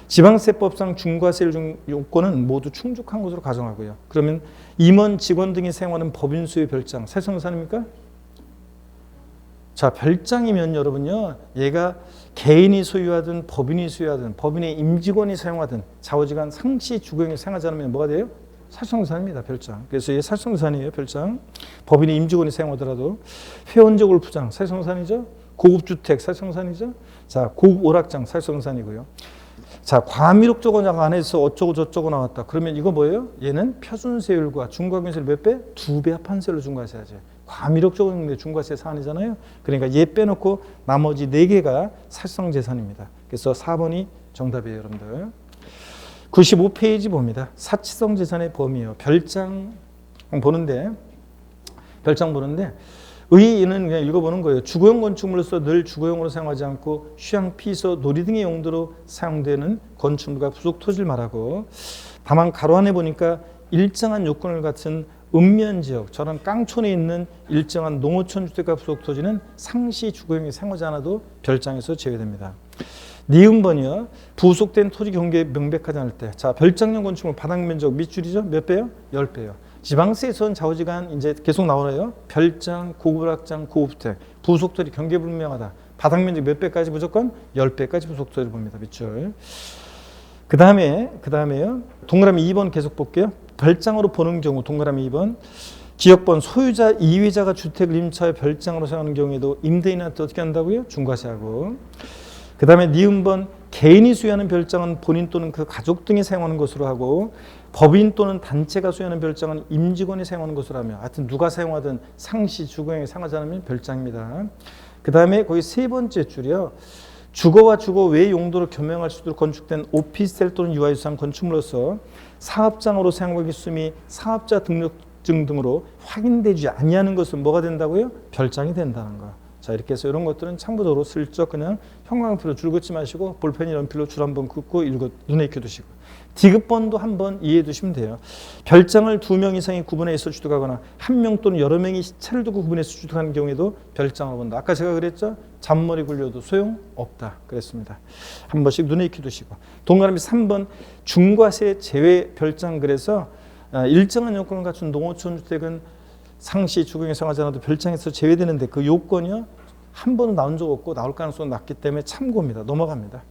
A: 지방세법상 중과세율 요건은 모두 충족한 것으로 가정하고요. 그러면 임원, 직원 등이 사용하는 법인 소유 별장, 사치성 재산입니까? 자, 별장이면 여러분요, 얘가 개인이 소유하든 법인이 소유하든 법인의 임직원이 사용하든 좌우지간 상시 주거용이 사용하지 않으면 뭐가 돼요? 사치성재산입니다. 별장. 그래서 이게 사치성재산이에요. 별장. 법인의 임직원이 사용하더라도 회원제 골프장 사치성재산이죠. 고급주택 사치성재산이죠. 자, 고급 오락장 사치성재산이고요. 자, 과미록 조건약 안에서 어쩌고 저쩌고 나왔다. 그러면 이거 뭐예요? 얘는 표준세율과 중과경세율 몇 배? 2배 합한세율로 중과세하지. 과미록 조건인데 중과세 사안이잖아요. 그러니까 얘 빼놓고 나머지 4개가 사치성재산입니다. 그래서 4번이 정답이에요, 여러분들. 95페이지 봅니다. 사치성 재산의 범위요. 별장 보는데 의의는 그냥 읽어보는 거예요. 주거용 건축물로서 늘 주거용으로 사용하지 않고 휴양, 피서, 놀이 등의 용도로 사용되는 건축물과 부속 토지를 말하고 다만 가로 안에 보니까 일정한 요건을 갖춘 읍면지역, 저런 깡촌에 있는 일정한 농어촌 주택가 부속 토지는 상시 주거용이 생하지 않아도 별장에서 제외됩니다. 니은번이요. 부속된 토지 경계에 명백하지 않을 때. 자, 별장형 건축물 바닥 면적 밑줄이죠? 몇 배요? 10배요. 지방세에서는 좌우지간 이제 계속 나오네요. 별장, 고급락장, 고급주택, 부속토지 경계 불명하다. 바닥 면적 몇 배까지 무조건 10배까지 부속토지를 봅니다. 밑줄. 그 다음에요. 동그라미 2번 계속 볼게요. 별장으로 보는 경우 동그라미 2번. 지역번 소유자, 이위자가 주택을 임차해 별장으로 사용하는 경우에도 임대인한테 어떻게 한다고요? 중과세하고. 그 다음에 니은번 개인이 소유하는 별장은 본인 또는 그 가족 등이 사용하는 것으로 하고 법인 또는 단체가 소유하는 별장은 임직원이 사용하는 것으로 하며 하여튼 누가 사용하든 상시 주거용에 상하지 않으면 별장입니다. 그 다음에 거기 세 번째 줄이요. 주거와 주거 외 용도로 겸용할 수 있도록 건축된 오피스텔 또는 유아유산 건축물로서 사업장으로 사용하기 수미 사업자 등록증 등으로 확인되지 아니하는 것은 뭐가 된다고요? 별장이 된다는 거. 자, 이렇게 해서 이런 것들은 참고적으로 슬쩍 그냥 형광펜으로 줄 긋지 마시고 볼펜 연필로 줄 한번 긋고 눈에 익혀두시고 디귿번도 한번 이해해 두시면 돼요. 별장을 2명 이상이 구분해서 주택하거나 1명 또는 여러 명이 차를 두고 구분해서 주택하는 경우에도 별장으로 본다. 아까 제가 그랬죠? 잔머리 굴려도 소용없다 그랬습니다. 한 번씩 눈에 익혀두시고 동그라미 3번 중과세 제외 별장. 그래서 일정한 요건을 갖춘 농어촌 주택은 상시 주거용에 상하지 않아도 별장에서 제외되는데 그 요건이요 한 번도 나온 적 없고 나올 가능성이 낮기 때문에 참고입니다. 넘어갑니다.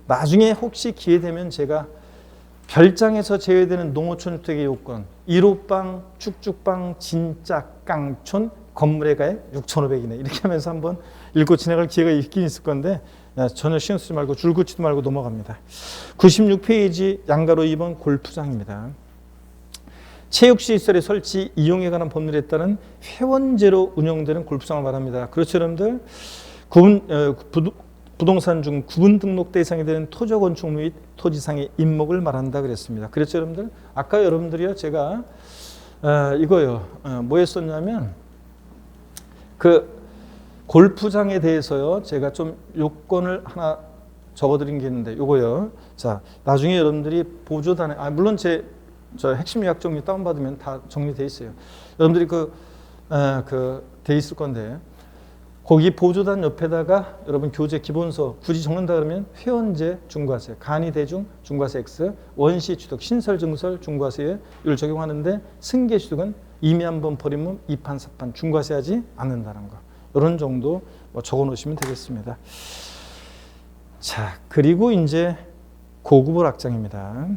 A: 나중에 혹시 기회되면 제가 별장에서 제외되는 농어촌 주택의 요건 1호방, 쭉쭉방, 진짜 깡촌, 건물의 가액 6,500이네 이렇게 하면서 한번 읽고 지나갈 기회가 있긴 있을 건데 전혀 신경 쓰지 말고 줄 긋지도 말고 넘어갑니다. 96페이지 양가로 2번 골프장입니다. 체육시설의 설치, 이용에 관한 법률에 따른 회원제로 운영되는 골프장을 말합니다. 그렇죠, 여러분들? 부동산 중 구분 등록 대상이 되는 토지 건축물 및 토지상의 임목을 말한다 그랬습니다. 그렇죠, 여러분들? 아까 여러분들이요, 제가 이거요, 뭐 했었냐면 그 골프장에 대해서요, 제가 좀 요건을 하나 적어드린 게 있는데, 요거요. 자, 나중에 여러분들이 보조단에, 물론 저 핵심 요약 정리 다운받으면 다 정리되어 있어요. 여러분들이 돼 있을 건데, 거기 보조단 옆에다가 여러분 교재 기본서 굳이 적는다 그러면 회원제 중과세, 간이 대중 중과세 X, 원시 취득, 신설 증설 중과세율 적용하는데 승계 취득은 이미 한번 버리면 2판 4판 중과세하지 않는다는 거. 이런 정도 적어 놓으시면 되겠습니다. 자, 그리고 이제 고급을 확장입니다.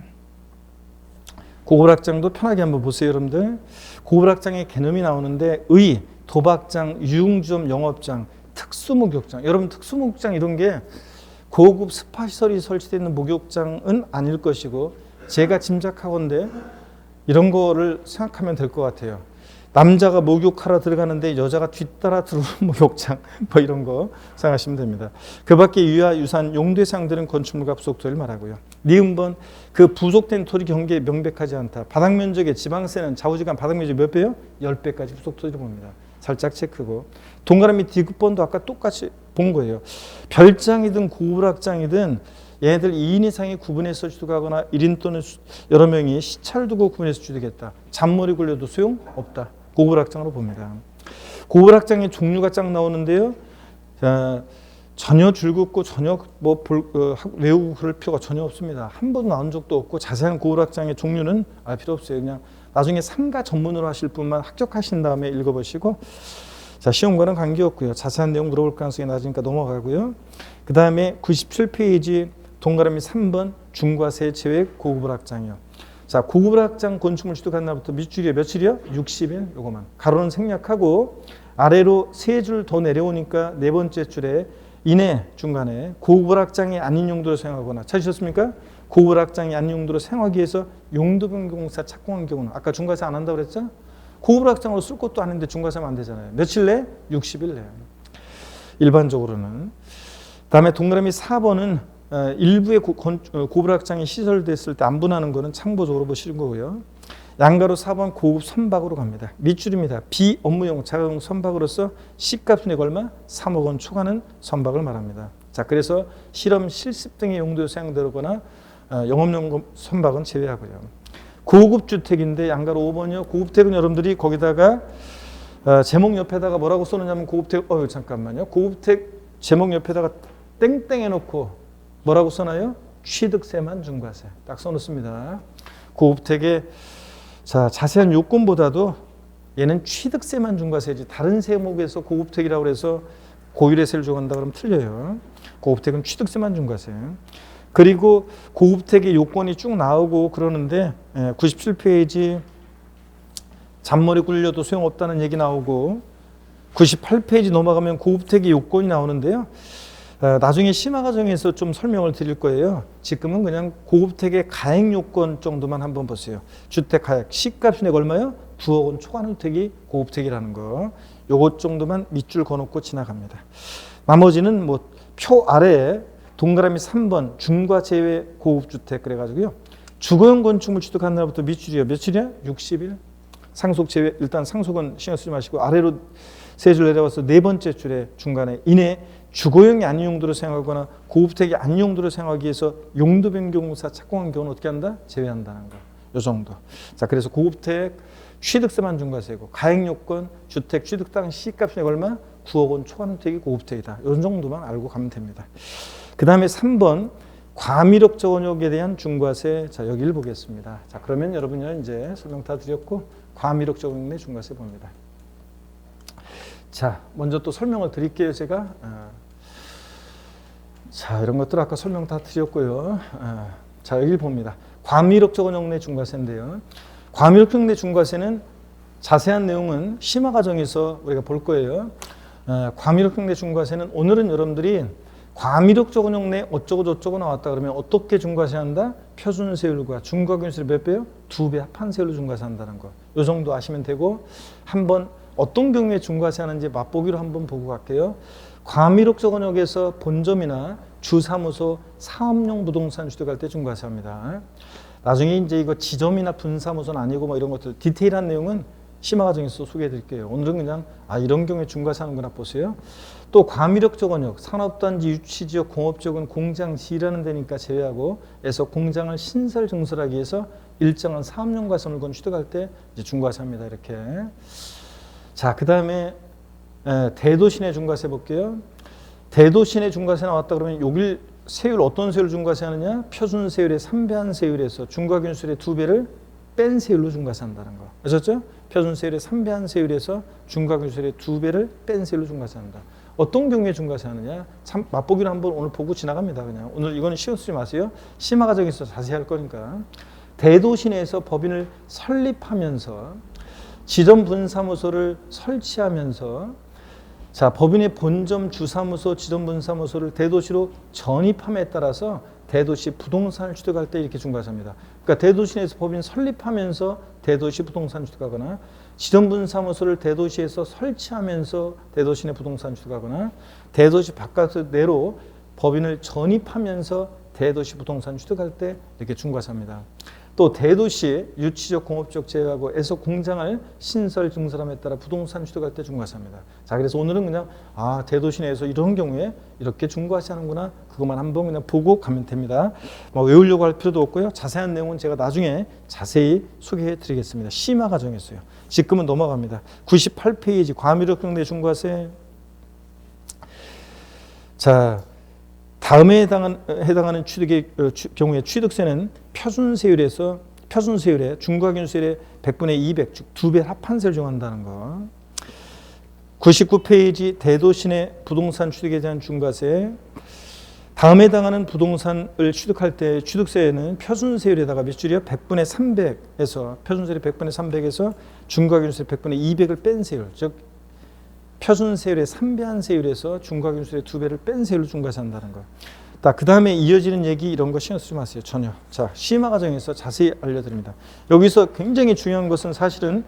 A: 고급락장도 편하게 한번 보세요, 여러분들. 고급락장의 개념이 나오는데 의, 도박장, 유흥점, 영업장, 특수목욕장. 여러분 특수목욕장 이런 게 고급 스파시설이 설치되어 있는 목욕장은 아닐 것이고 제가 짐작하건대 이런 거를 생각하면 될 것 같아요. 남자가 목욕하러 들어가는데 여자가 뒤따라 들어오는 목욕장 뭐 이런 거 생각하시면 됩니다. 그 밖에 유아, 유산, 용도에 사용되는 건축물과 부속토지를 말하고요. 니은번 그 부속된 토지 경계에 명백하지 않다. 바닥 면적의 지방세는 좌우지간 바닥 면적 몇 배요? 10배까지 부속토지를 봅니다. 살짝 체크고 동그라미 디귿번도 아까 똑같이 본 거예요. 별장이든 고급락장이든 얘네들 2인 이상이 구분해서 주택하거나 1인 또는 여러 명이 시차를 두고 구분해서 주택했다. 잔머리 굴려도 소용없다. 고급락장으로 봅니다. 고급락장의 종류가 쫙 나오는데요. 자, 전혀 줄긋고 전혀 외우고 그럴 필요가 전혀 없습니다. 한 번도 나온 적도 없고 자세한 고급락장의 종류는 알 필요 없어요. 그냥 나중에 상가 전문으로 하실 분만 합격하신 다음에 읽어보시고 자, 시험과는 관계없고요. 자세한 내용 물어볼 가능성이 낮으니까 넘어가고요. 그 다음에 97페이지 동그라미 3번 중과세 제외 고급락장이요. 자, 고급락장 건축물 취득한 날부터 밑줄이요. 며칠이요? 60일 요거만. 가로는 생략하고 아래로 3줄 더 내려오니까 네 번째 줄에 이내 중간에 고급락장이 아닌 용도로 사용하거나 찾으셨습니까? 고급락장이 아닌 용도로 사용하기 위해서 용도 변경공사 착공한 경우는 아까 중과세 안 한다고 그랬죠? 고급락장으로 쓸 것도 아닌데 중과세하면 안 되잖아요. 며칠 내? 60일 내요. 일반적으로는. 다음에 동그라미 4번은 일부의 고급락장이 시설됐을 때 안분하는 거는 참고적으로 보시는 거고요. 양가로 4번 고급 선박으로 갑니다. 밑줄입니다. 비업무용 자가용 선박으로서 C값 순액 얼마? 3억 원 초과하는 선박을 말합니다. 자, 그래서 실험 실습 등의 용도에 사용되거나 영업용 선박은 제외하고요. 고급 주택인데 양가로 5번이요. 고급택은 여러분들이 거기다가 제목 옆에다가 뭐라고 써놓냐면 고급택, 잠깐만요. 고급택 제목 옆에다가 땡땡 해놓고 뭐라고 써놔요? 취득세만 중과세. 딱 써놓습니다. 고급택의 자세한 요건보다도 얘는 취득세만 중과세지 다른 세목에서 고급택이라고 해서 고율세를 줘간다 그러면 틀려요. 고급택은 취득세만 중과세. 그리고 고급택의 요건이 쭉 나오고 그러는데 97페이지 잔머리 굴려도 소용없다는 얘기 나오고 98페이지 넘어가면 고급택의 요건이 나오는데요. 나중에 심화과정에서 좀 설명을 드릴 거예요. 지금은 그냥 고급택의 가액 요건 정도만 한번 보세요. 주택 가액, 시가순액 얼마요? 9억 원 초과는 혜택이 고급택이라는 거. 요것 정도만 밑줄 그어놓고 지나갑니다. 나머지는 뭐 표 아래에 동그라미 3번 중과 제외 고급주택 그래가지고요. 주거용 건축물 취득한 날부터 밑줄이요. 며칠이야? 60일. 상속 제외, 일단 상속은 신경 쓰지 마시고 아래로 세 줄 내려와서 네 번째 줄에 중간에 이내 주거용이 아닌 용도로 사용하거나 고급택이 아닌 용도로 사용하기 위해서 용도 변경무사 착공한 경우는 어떻게 한다? 제외한다는 거. 요 정도. 자, 그래서 고급택 취득세만 중과세고 가액 요건 주택 취득당 시가순액 얼마? 9억 원 초과는 혜택이 고급택이다. 요 정도만 알고 가면 됩니다. 그 다음에 3번 과미력 저원역에 대한 중과세. 자, 여기를 보겠습니다. 자, 그러면 여러분이 이제 설명 다 드렸고 과미력 저원역 내 중과세 봅니다. 자, 먼저 또 설명을 드릴게요. 제가 자, 이런 것들 아까 설명 다 드렸고요. 자, 여기를 봅니다. 과미력 저원역 내 중과세인데요. 과미력 내 중과세는 자세한 내용은 심화과정에서 우리가 볼 거예요. 과미력 내 중과세는 오늘은 여러분들이 과미력 저원역 내 어쩌고 저쩌고 나왔다 그러면 어떻게 중과세한다? 표준세율과 중과균세율 몇 배요? 2배 합한 세율로 중과세한다는 거. 요 정도 아시면 되고 한번 어떤 경우에 중과세하는지 맛보기로 한번 보고 갈게요. 과미력 저원역에서 본점이나 주사무소 사업용 부동산 취득할 때 중과세합니다. 나중에 이제 이거 지점이나 분사무소는 아니고 뭐 이런 것들 디테일한 내용은 심화과정에서 소개해 드릴게요. 오늘은 그냥 이런 경우에 중과세하는구나 보세요. 또 과미력 저원역 산업단지 유치지역 공업지역은 공장지라는 데니까 제외하고 해서 공장을 신설 증설하기 위해서 일정한 사업용 과세물건 취득할 때 이제 중과세합니다. 이렇게. 자, 그 다음에 대도시 내 중과세 볼게요. 대도시 내 중과세 나왔다 그러면 여길 세율 어떤 세율 중과세하느냐? 표준세율의 3배한 세율에서 중과균세율의 2배를 뺀 세율로 중과세한다는 거. 아셨죠? 표준세율의 3배한 세율에서 중과균세율의 2배를 뺀 세율로 중과세한다. 어떤 경우에 중과세하느냐? 참 맛보기로 한번 오늘 보고 지나갑니다. 그냥 오늘 이거는 신경 쓰지 마세요. 심화과정에서 자세히 할 거니까. 대도시 내에서 법인을 설립하면서 지점 분사무소를 설치하면서 자, 법인의 본점 주사무소, 지점 분사무소를 대도시로 전입함에 따라서 대도시 부동산을 취득할 때 이렇게 중과세합니다. 그러니까 대도시 내에서 법인 설립하면서 대도시 부동산 취득하거나 지점 분사무소를 대도시에서 설치하면서 대도시 내 부동산 취득하거나 대도시 바깥 내로 법인을 전입하면서 대도시 부동산 취득할 때 이렇게 중과세합니다. 또 대도시 유치적 공업지역 제외하고 에서 공장을 신설 증설함에 따라 부동산 취득할 때 중과세합니다. 자, 그래서 오늘은 그냥 대도시 내에서 이런 경우에 이렇게 중과세하는구나 그것만 한번 그냥 보고 가면 됩니다. 뭐 외우려고 할 필요도 없고요. 자세한 내용은 제가 나중에 자세히 소개해 드리겠습니다. 심화과정에서요. 지금은 넘어갑니다. 98페이지 과미력 내 중과세. 자, 다음에 해당하는 취득의 경우에 취득세는 표준세율의 중과균세율의 100분의 200, 즉 2배 합한세를 정한다는 거. 99페이지 대도시 내 부동산 취득에 대한 중과세. 다음에 해당하는 부동산을 취득할 때 취득세는 표준세율에다가 몇 줄이요? 100분의 300에서 표준세율의 100분의 300에서 중과균세 100분의 200을 뺀 세율, 즉 표준세율의 3배한 세율에서 중과균세율의 2배를 뺀 세율로 중과세한다는 거. 그 다음에 이어지는 얘기 이런 거 신경 쓰지 마세요. 전혀. 자, 심화과정에서 자세히 알려드립니다. 여기서 굉장히 중요한 것은 사실은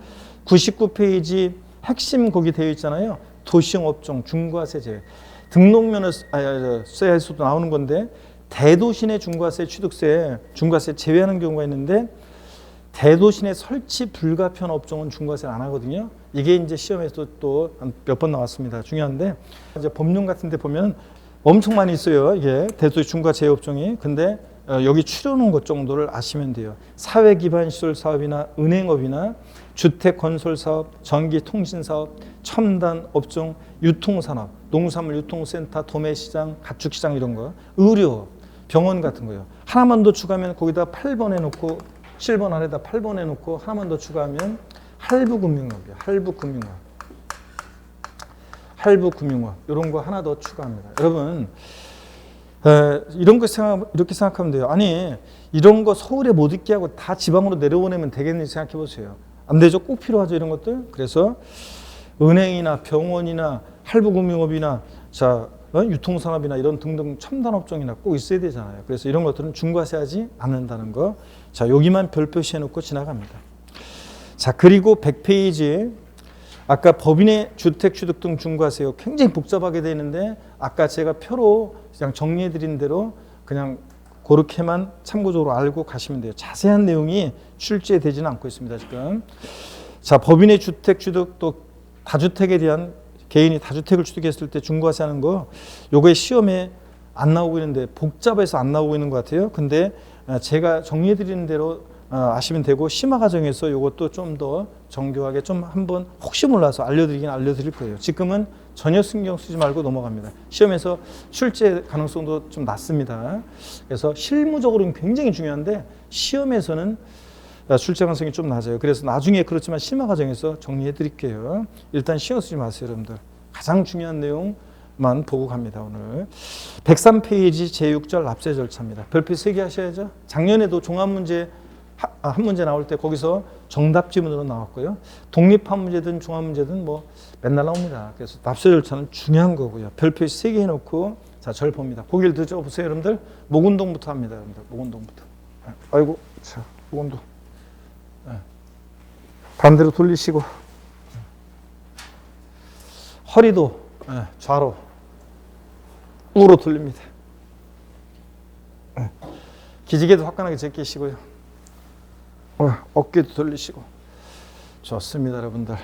A: 99페이지 핵심 거기 되어 있잖아요. 도시형 업종 중과세 제외. 등록면허세에서도 나오는 건데 대도시 내 중과세 취득세 중과세 제외하는 경우가 있는데 대도시 내 설치 불가피한 업종은 중과세를 안 하거든요. 이게 이제 시험에서 또 몇 번 나왔습니다. 중요한데 이제 법령 같은 데 보면 엄청 많이 있어요. 이게 대도시 중과 제외 업종이. 근데 여기 추려놓은 것 정도를 아시면 돼요. 사회기반시설 사업이나 은행업이나 주택건설사업, 전기통신사업, 첨단업종, 유통산업, 농산물 유통센터, 도매시장, 가축시장 이런 거, 의료, 병원 같은 거요. 하나만 더 추가하면 거기다 8번 해놓고 7번 아래다 8번 해놓고 하나만 더 추가하면 할부금융업이에요. 할부금융업 이런 거 하나 더 추가합니다. 여러분 이런 거 이렇게 생각하면 돼요. 아니 이런 거 서울에 못 있게 하고 다 지방으로 내려보내면 되겠는지 생각해 보세요. 안 되죠? 꼭 필요하죠 이런 것들. 그래서 은행이나 병원이나 할부금융업이나 유통산업이나 이런 등등 첨단업종이나 꼭 있어야 되잖아요. 그래서 이런 것들은 중과세하지 않는다는 거. 자, 여기만 별 표시해놓고 지나갑니다. 자, 그리고 100페이지 아까 법인의 주택취득 등 중과세요. 굉장히 복잡하게 되는데 아까 제가 표로 그냥 정리해드린 대로 그냥 그렇게만 참고적으로 알고 가시면 돼요. 자세한 내용이 출제되지는 않고 있습니다. 지금. 자, 법인의 주택취득 또 다주택에 대한 개인이 다주택을 취득했을 때 중과세하는 거 요거에 시험에 안 나오고 있는데 복잡해서 안 나오고 있는 것 같아요. 근데 제가 정리해 드리는 대로 아시면 되고 심화 과정에서 요것도 좀 더 정교하게 좀 한번 혹시 몰라서 알려드리긴 알려드릴 거예요. 지금은 전혀 신경 쓰지 말고 넘어갑니다. 시험에서 출제 가능성도 좀 낮습니다. 그래서 실무적으로는 굉장히 중요한데 시험에서는 출제 가능성이 좀 낮아요. 그래서 나중에 그렇지만 심화 과정에서 정리해 드릴게요. 일단 신경 쓰지 마세요, 여러분들. 가장 중요한 내용만 보고 갑니다, 오늘. 103페이지 제6절 납세 절차입니다. 별표 3개 하셔야죠. 작년에도 종합문제 한 문제 나올 때 거기서 정답 지문으로 나왔고요. 독립한 문제든 종합문제든 뭐 맨날 나옵니다. 그래서 납세 절차는 중요한 거고요. 별표 3개 해놓고 자, 절 봅니다. 고개를 들어 보세요, 여러분들. 목운동부터 합니다, 여러분들. 목운동부터. 아이고, 자, 목운동. 반대로 돌리시고 허리도 좌로 우로 돌립니다. 기지개도 화끈하게 제끼시고요. 어깨도 돌리시고 좋습니다, 여러분들.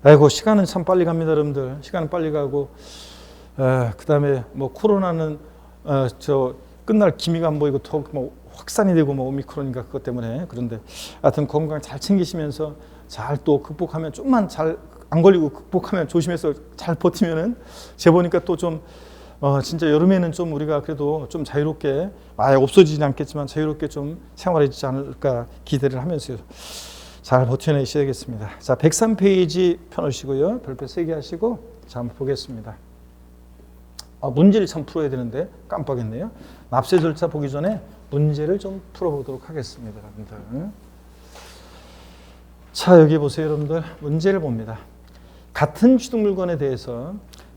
A: 아이고 시간은 참 빨리 갑니다, 여러분들. 시간은 빨리 가고 그 다음에 뭐 코로나는 끝날 기미가 안 보이고 더 뭐 확산이 되고 뭐 오미크론인가 그것 때문에. 그런데 하여튼 건강 잘 챙기시면서 잘 또 극복하면 좀만 잘 안 걸리고 극복하면 조심해서 잘 버티면은 제 보니까 또 좀 진짜 여름에는 좀 우리가 그래도 좀 자유롭게 아예 없어지진 않겠지만 자유롭게 좀 생활해지지 않을까 기대를 하면서 잘 버텨내셔야겠습니다. 자, 103페이지 펴놓으시고요. 별표 3개 하시고 자, 한번 보겠습니다. 문제를 참 풀어야 되는데 깜빡했네요. 납세 절차 보기 전에 문제를 좀 풀어보도록 하겠습니다, 여러분들. 자, 여기 보세요, 여러분들. 문제를 봅니다. 같은 취득 물건에 대해서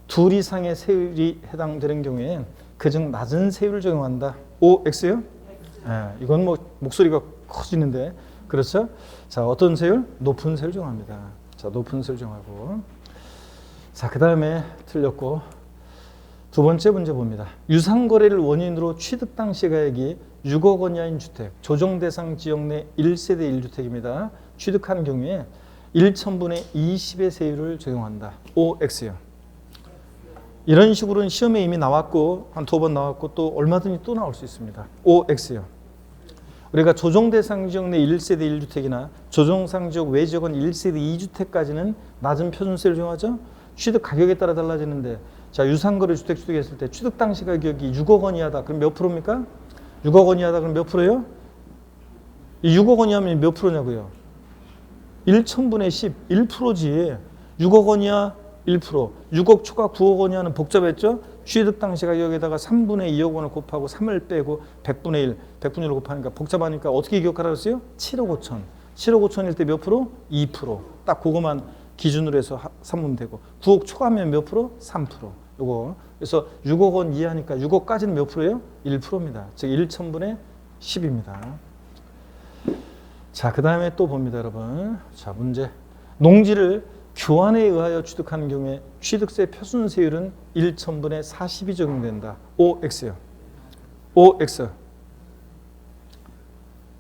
A: 둘 이상의 세율이 해당되는 경우에 그중 낮은 세율을 적용한다. OX요? 이건 뭐 목소리가 커지는데 그렇죠? 자, 어떤 세율? 높은 세율 적용합니다. 자, 높은 세율 적용하고. 자, 그 다음에 틀렸고 두 번째 문제 봅니다. 유상거래를 원인으로 취득 당시 가액이 6억 원 이하인 주택, 조정 대상 지역 내 1세대 1주택입니다. 취득한 경우에 1,000분의 20의 세율을 적용한다. OX요. 이런 식으로는 시험에 이미 나왔고 한 2번 나왔고 또 얼마든지 또 나올 수 있습니다. OX요. 우리가 조정 대상 지역 내 1세대 1주택이나 조정 대상 지역 외 지역은 1세대 2주택까지는 낮은 표준세를 적용하죠. 취득 가격에 따라 달라지는데 자, 유상거래 주택 취득했을 때 취득 당시 가격이 6억 원 이하다. 그럼 몇 프로입니까? 6억 원 이하다. 그럼 몇 프로예요? 이 6억 원 이하면 몇 프로냐고요? 1,000분의 10, 1%지. 6억 원 이하 1%. 6억 초과 9억 원 이하는 복잡했죠? 취득 당시 가격에다가 3분의 2억 원을 곱하고 3을 빼고 100분의 1, 100분의 1을 곱하니까 복잡하니까 어떻게 기억하라고 했어요? 7억 5천. 7억 5천일 때 몇 프로? 2%. 딱 그거만 기준으로 해서 삼으면 되고 9억 초과하면 몇 프로? 3%. 요거. 그래서 6억 원 이하니까 6억까지는 몇 프로예요? 1%입니다. 즉 1,000분의 10입니다. 자, 그 다음에 또 봅니다, 여러분. 자, 문제. 농지를 교환에 의하여 취득하는 경우에 취득세 표준세율은 1,000분의 40이 적용된다. OX요. OX.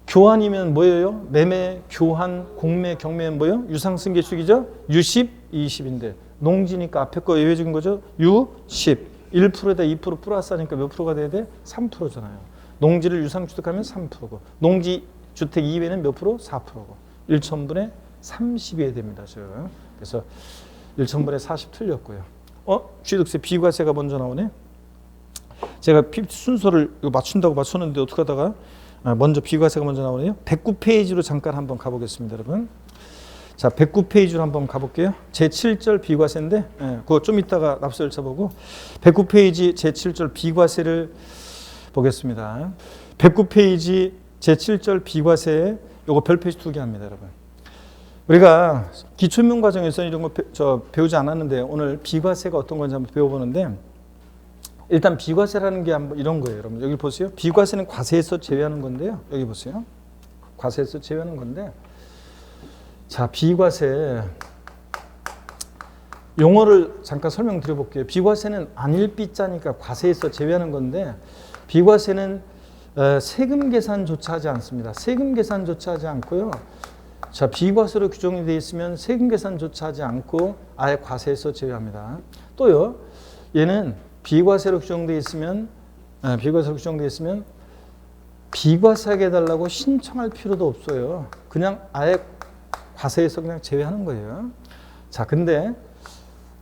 A: 교환이면 뭐예요? 매매, 교환, 공매, 경매는 뭐예요? 유상승계축이죠? U10, 20인데 농지니까 앞에 거 예외적인 거죠? U10. 1%에다 2% 플러스 하니까 몇 프로가 돼야 돼? 3%잖아요. 농지를 유상취득하면 3%고 농지 주택 이외에는 몇 프로? 4%고 1,000분의 30이 됩니다. 지금. 그래서 1,000분의 40 틀렸고요. 취득세 비과세가 먼저 나오네. 제가 순서를 맞춘다고 맞췄는데 어떻게 하다가 먼저 비과세가 먼저 나오네요. 109페이지로 잠깐 한번 가보겠습니다, 여러분. 자, 109페이지로 한번 가볼게요. 제7절 비과세인데 그거 좀 이따가 납세절차 보고 109페이지 제7절 비과세를 보겠습니다. 109페이지 제7절 비과세 요거 별표시 2개 합니다, 여러분. 우리가 기초인문 과정에서 이런 거 배우지 않았는데 오늘 비과세가 어떤 건지 한번 배워보는데 일단 비과세라는 게 한번 이런 거예요, 여러분. 여기 보세요. 비과세는 과세에서 제외하는 건데요. 여기 보세요. 과세에서 제외하는 건데 자, 비과세 용어를 잠깐 설명드려볼게요. 비과세는 안일비자니까 과세에서 제외하는 건데 비과세는 세금 계산조차 하지 않습니다. 세금 계산조차 하지 않고요. 자, 비과세로 규정이 되어 있으면 세금 계산조차 하지 않고 아예 과세에서 제외합니다. 또요, 얘는 비과세로 규정되어 있으면 비과세하게 해달라고 신청할 필요도 없어요. 그냥 아예 과세에서 그냥 제외하는 거예요. 자, 근데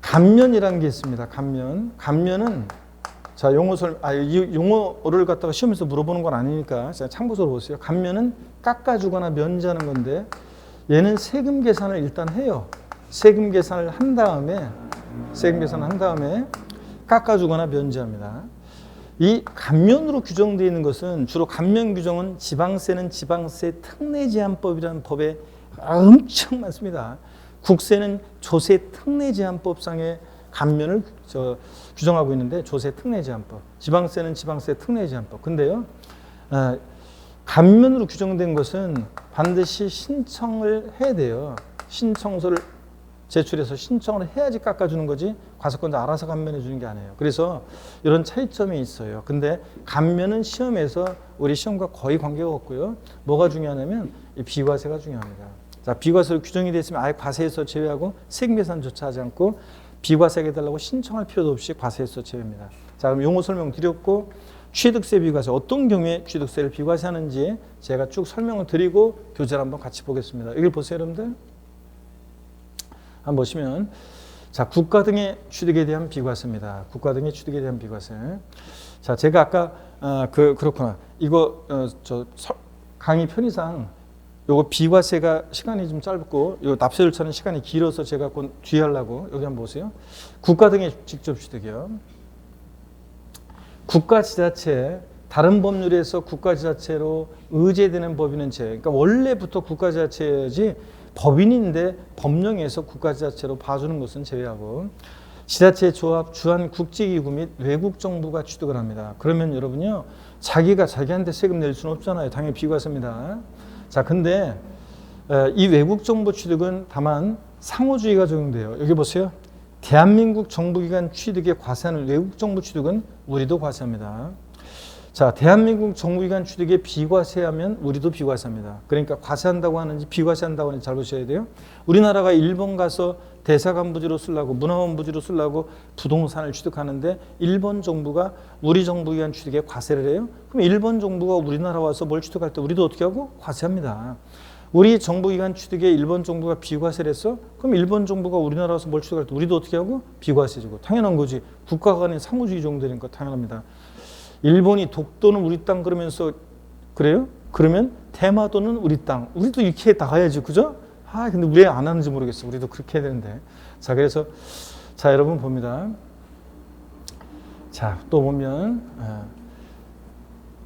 A: 감면이라는 게 있습니다. 감면은 자, 용어를 갖다가 시험에서 물어보는 건 아니니까 제가 참고서로 보세요. 감면은 깎아주거나 면제하는 건데 얘는 세금 계산을 일단 해요. 세금 계산을 한 다음에 깎아주거나 면제합니다. 이 감면으로 규정되어 있는 것은 주로 감면 규정은 지방세는 지방세 특례제한법이라는 법에 엄청 많습니다. 국세는 조세 특례제한법상의 감면을 규정하고 있는데 조세 특례제한법, 지방세는 지방세 특례제한법. 근데요, 감면으로 규정된 것은 반드시 신청을 해야 돼요. 신청서를 제출해서 신청을 해야지 깎아주는 거지 과세권자 알아서 감면해 주는 게 아니에요. 그래서 이런 차이점이 있어요. 근데 감면은 시험에서 우리 시험과 거의 관계가 없고요. 뭐가 중요하냐면 이 비과세가 중요합니다. 자, 비과세로 규정이 되어 있으면 아예 과세에서 제외하고 세금 계산조차 하지 않고 비과세하게 해달라고 신청할 필요도 없이 과세에서 제외합니다. 자, 그럼 용어 설명 드렸고 취득세 비과세 어떤 경우에 취득세를 비과세하는지 제가 쭉 설명을 드리고 교재를 한번 같이 보겠습니다. 여기 보세요, 여러분들. 한번 보시면 자, 국가 등의 취득에 대한 비과세입니다. 국가 등의 취득에 대한 비과세. 자, 제가 아까 그렇구나. 이거 강의 편의상 요거 비과세가 시간이 좀 짧고 요 납세 절차는 시간이 길어서 제가 그 뒤에 하려고 여기 한번 보세요. 국가 등의 직접 취득이요. 국가지자체 다른 법률에서 국가지자체로 의제되는 법인은 그러니까 원래부터 국가지자체지 법인인데 법령에서 국가지자체로 봐주는 것은 제외하고 지자체 조합 주한 국제기구 및 외국 정부가 취득을 합니다. 그러면 여러분요, 자기가 자기한테 세금 낼 수는 없잖아요. 당연히 비과세입니다. 자, 근데 이 외국 정부 취득은 다만 상호주의가 적용돼요. 여기 보세요. 대한민국 정부기관 취득에 과세하는 외국 정부 취득은 우리도 과세합니다. 자, 대한민국 정부기관 취득에 비과세하면 우리도 비과세합니다. 그러니까 과세한다고 하는지 비과세한다고 하는지 잘 보셔야 돼요. 우리나라가 일본 가서 대사관부지로 쓰려고 문화원부지로 쓰려고 부동산을 취득하는데 일본 정부가 우리 정부기관 취득에 과세를 해요. 그럼 일본 정부가 우리나라 와서 뭘 취득할 때 우리도 어떻게 하고? 과세합니다. 우리 정부기관 취득에 일본 정부가 비과세를 했어? 그럼 일본 정부가 우리나라 와서 뭘 취득할 때 우리도 어떻게 하고? 비과세지고. 당연한 거지. 국가 간의 상호주의 정도니까 당연합니다. 일본이 독도는 우리 땅 그러면서 그래요? 그러면 대마도는 우리 땅. 우리도 이렇게 나가야지, 그죠? 근데 왜 안 하는지 모르겠어. 우리도 그렇게 해야 되는데. 자, 그래서 자, 여러분 봅니다. 자, 또 보면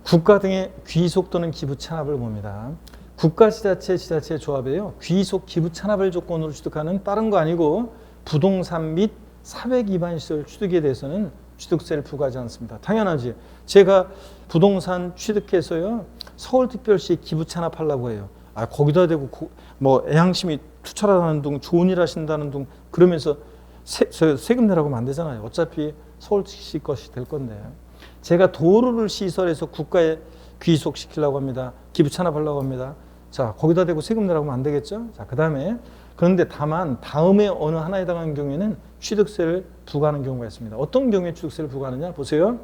A: 국가 등의 귀속 또는 기부 찬합을 봅니다. 국가 지자체, 지자체 조합에요. 귀속 기부 찬합을 조건으로 취득하는 다른 거 아니고 부동산 및 사회 기반 시설 취득에 대해서는 취득세를 부과하지 않습니다. 당연하지. 제가 부동산 취득해서요, 서울특별시에 기부 찬합하려고 해요. 거기다 대고 뭐 애향심이 투철하는 둥, 좋은 일 하신다는 둥 그러면서 세금 내라고 하면 안 되잖아요. 어차피 서울시 것이 될 건데. 제가 도로를 시설해서 국가에 귀속시키려고 합니다. 기부 찬합하려고 합니다. 자, 거기다 대고 세금 내라고 하면 안 되겠죠? 자, 그 다음에 그런데 다만 다음에 어느 하나에 해당하는 경우에는 취득세를 부과하는 경우가 있습니다. 어떤 경우에 취득세를 부과하느냐 보세요.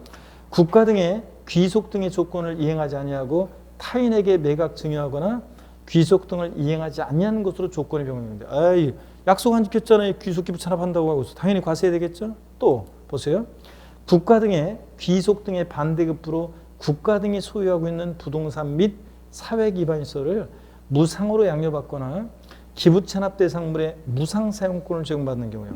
A: 국가 등의 귀속 등의 조건을 이행하지 아니하고 타인에게 매각 증여하거나 귀속 등을 이행하지 아니하는 것으로 조건이 병행되는데, 아이 약속 안 지켰잖아요. 귀속 기부 찬합한다고 하고 당연히 과세해야 되겠죠. 또 보세요. 국가 등의 귀속 등의 반대급부로 국가 등이 소유하고 있는 부동산 및 사회기반시설을 무상으로 양려받거나 기부 찬합 대상물의 무상 사용권을 제공받는 경우요.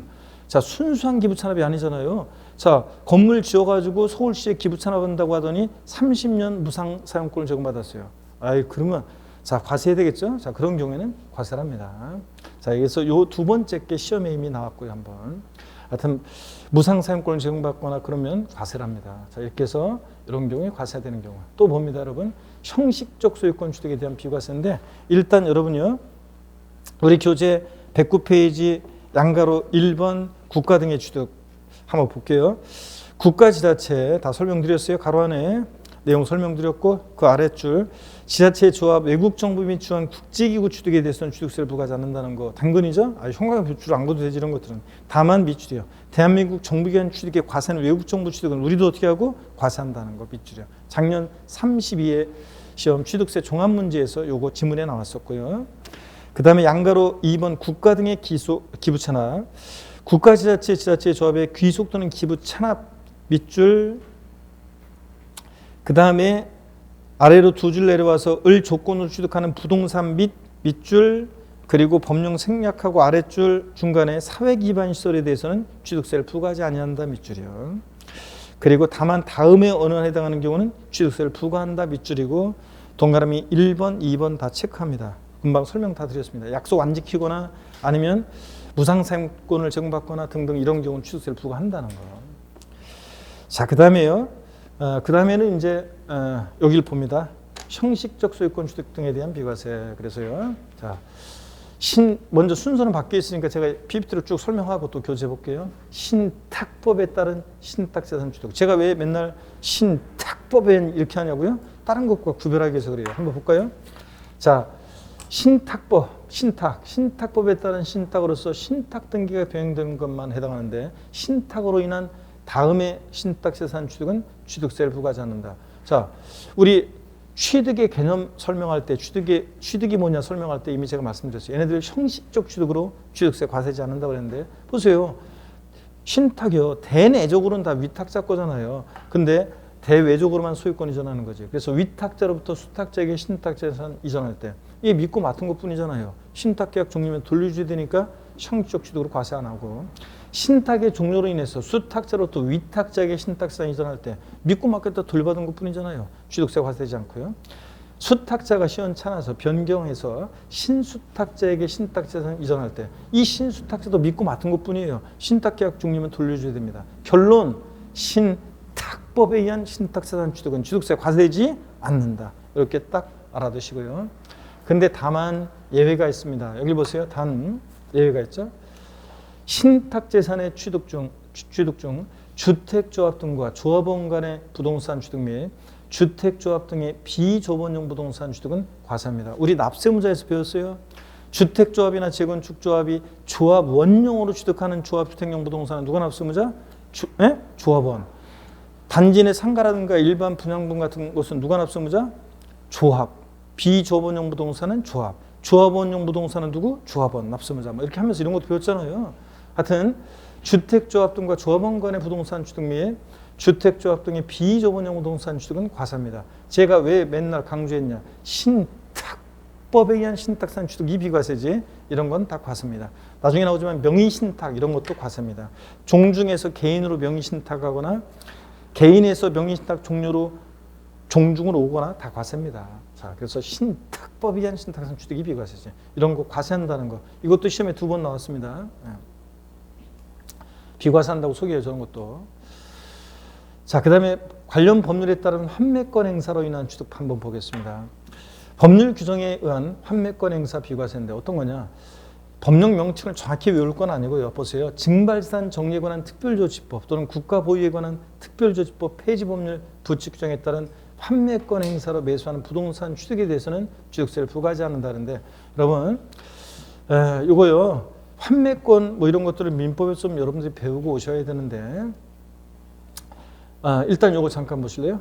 A: 자, 순수한 기부 찬합이 아니잖아요. 자, 건물 지어가지고 서울시에 기부 찬합한다고 하더니 30년 무상 사용권을 제공받았어요. 아이, 그러면 자, 과세해야 되겠죠? 자, 그런 경우에는 과세를 합니다. 자, 여기서 요 두 번째 게 시험에 이미 나왔고요, 한번. 하여튼 무상 사용권을 제공받거나 그러면 과세를 합니다. 자, 이렇게 해서 이런 경우에 과세가 되는 경우. 또 봅니다, 여러분. 형식적 소유권 취득에 대한 비과세인데, 일단 여러분요, 우리 교재 109페이지 양가로 1번 국가 등의 취득 한번 볼게요. 국가 지자체 다 설명드렸어요. 가로 안에 내용 설명드렸고, 그 아랫줄 지자체 조합 외국 정부 및 주한 국제기구 취득에 대해서는 취득세를 부과하지 않는다는 거 당근이죠. 형광 줄 안 거도 되지 이런 것들은. 다만 밑줄이요. 대한민국 정부기관 취득의 과세는 외국 정부 취득은 우리도 어떻게 하고 과세한다는 거 밑줄이요. 작년 32회 시험 취득세 종합 문제에서 요거 지문에 나왔었고요. 그 다음에 양가로 2번 국가 등의 기부 찬합. 국가 지자체 지자체 조합의 귀속 또는 기부 찬합 밑줄. 그 다음에 아래로 두 줄 내려와서 을 조건으로 취득하는 부동산 및 밑줄, 그리고 법령 생략하고 아랫줄 중간에 사회기반 시설에 대해서는 취득세를 부과하지 아니한다 밑줄이요. 그리고 다만 다음에 어느 한 해당하는 경우는 취득세를 부과한다 밑줄이고, 동그라미 1번, 2번 다 체크합니다. 금방 설명 다 드렸습니다. 약속 안 지키거나 아니면 무상 사용권을 제공받거나 등등 이런 경우는 취득세를 부과한다는 거. 자, 그 다음에요. 그 다음에는 이제 여기를 봅니다. 형식적 소유권 취득 등에 대한 비과세. 그래서요. 자, 먼저 순서는 바뀌어 있으니까 제가 PPT로 쭉 설명하고 또 교재해 볼게요. 신탁법에 따른 신탁재산 취득. 제가 왜 맨날 신탁법에 이렇게 하냐고요? 다른 것과 구별하기 위해서 그래요. 한번 볼까요? 자, 신탁법, 신탁법에 따른 신탁으로서 신탁 등기가 병행되는 것만 해당하는데, 신탁으로 인한 다음에 신탁재산 취득은 취득세를 부과하지 않는다. 자, 우리 취득의 개념 설명할 때 취득이 뭐냐 설명할 때 이미 제가 말씀드렸어요. 얘네들 형식적 취득으로 취득세 과세하지 않는다고 그랬는데, 보세요. 신탁이요. 대내적으로는 다 위탁자 거잖아요. 근데 대외적으로만 소유권 이전하는 거지. 그래서 위탁자로부터 수탁자에게 신탁재산 이전할 때 이게 믿고 맡은 것뿐이잖아요. 신탁계약 종료면 돌려줘야 되니까 형식적 취득으로 과세 안 하고, 신탁의 종료로 인해서 수탁자로부터 위탁자에게 신탁재산 이전할 때 믿고 맡겼다 돌려받은 것뿐이잖아요. 취득세 과세되지 않고요. 수탁자가 시원찮아서 변경해서 신수탁자에게 신탁재산 이전할 때 이 신수탁자도 믿고 맡은 것뿐이에요. 신탁계약 종료면 돌려줘야 됩니다. 결론, 신탁법에 의한 신탁재산 취득은 취득세 과세되지 않는다. 이렇게 딱 알아두시고요. 근데 다만 예외가 있습니다. 여기 보세요. 단 예외가 있죠. 신탁재산의 취득 중 주택조합 등과 조합원 간의 부동산 취득 및 주택조합 등의 비조합원용 부동산 취득은 과세합니다. 우리 납세문자에서 배웠어요. 주택조합이나 재건축조합이 조합원용으로 취득하는 조합주택용 부동산은 누가 납세문자? 조합원. 단지 내 상가라든가 일반 분양분 같은 것은 누가 납세문자? 조합. 비조합원용 부동산은 조합. 조합원용 부동산은 누구? 조합원, 납세문자. 뭐 이렇게 하면서 이런 것도 배웠잖아요. 하여튼 주택조합 등과 조합원 간의 부동산 취득 및 주택조합 등의 비조합원용 부동산 취득은 과세합니다. 제가 왜 맨날 강조했냐? 신탁법에 의한 신탁산 취득 이 비과세지. 이런 건 다 과세입니다. 나중에 나오지만 명의신탁 이런 것도 과세입니다. 종중에서 개인으로 명의신탁하거나 개인에서 명의신탁 종중으로 오거나 다 과세입니다. 자, 그래서 신탁법에 의한 신탁산 취득이 비과세지. 이런 거 과세한다는 거. 이것도 시험에 2번 나왔습니다. 비과세한다고 소개해요. 저런 것도. 자, 그 다음에 관련 법률에 따른 환매권 행사로 인한 취득 한번 보겠습니다. 법률 규정에 의한 환매권 행사 비과세인데 어떤 거냐. 법령 명칭을 정확히 외울 건 아니고요. 보세요. 증발산 정리에 관한 특별조치법 또는 국가보유에 관한 특별조치법 폐지법률 부칙 규정에 따른 환매권 행사로 매수하는 부동산 취득에 대해서는 취득세를 부과하지 않는다는데, 여러분 이거요. 환매권 뭐 이런 것들을 민법에 좀 여러분들이 배우고 오셔야 되는데, 일단 요거 잠깐 보실래요?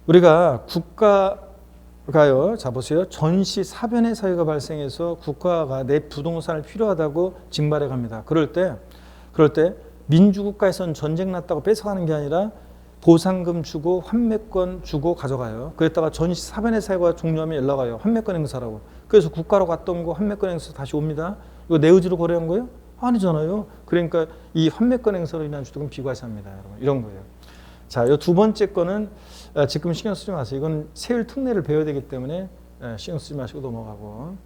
A: 우리가 국가가요, 자 보세요. 전시 사변의 사유가 발생해서 국가가 내 부동산을 필요하다고 징발해 갑니다. 그럴 때 민주국가에서는 전쟁 났다고 뺏어가는 게 아니라 보상금 주고 환매권 주고 가져가요. 그랬다가 전시 사변의 사유가 종료하면 연락 와요. 환매권 행사라고. 그래서 국가로 갔던 거 환매권 행사 다시 옵니다. 이거 내 의지로 거래한 거예요? 아니잖아요. 그러니까 이 환매권 행사로 인한 취득은 비과세합니다. 여러분. 이런 거예요. 자, 이 두 번째 거는 지금 신경 쓰지 마세요. 이건 세율 특례를 배워야 되기 때문에 신경 쓰지 마시고 넘어가고.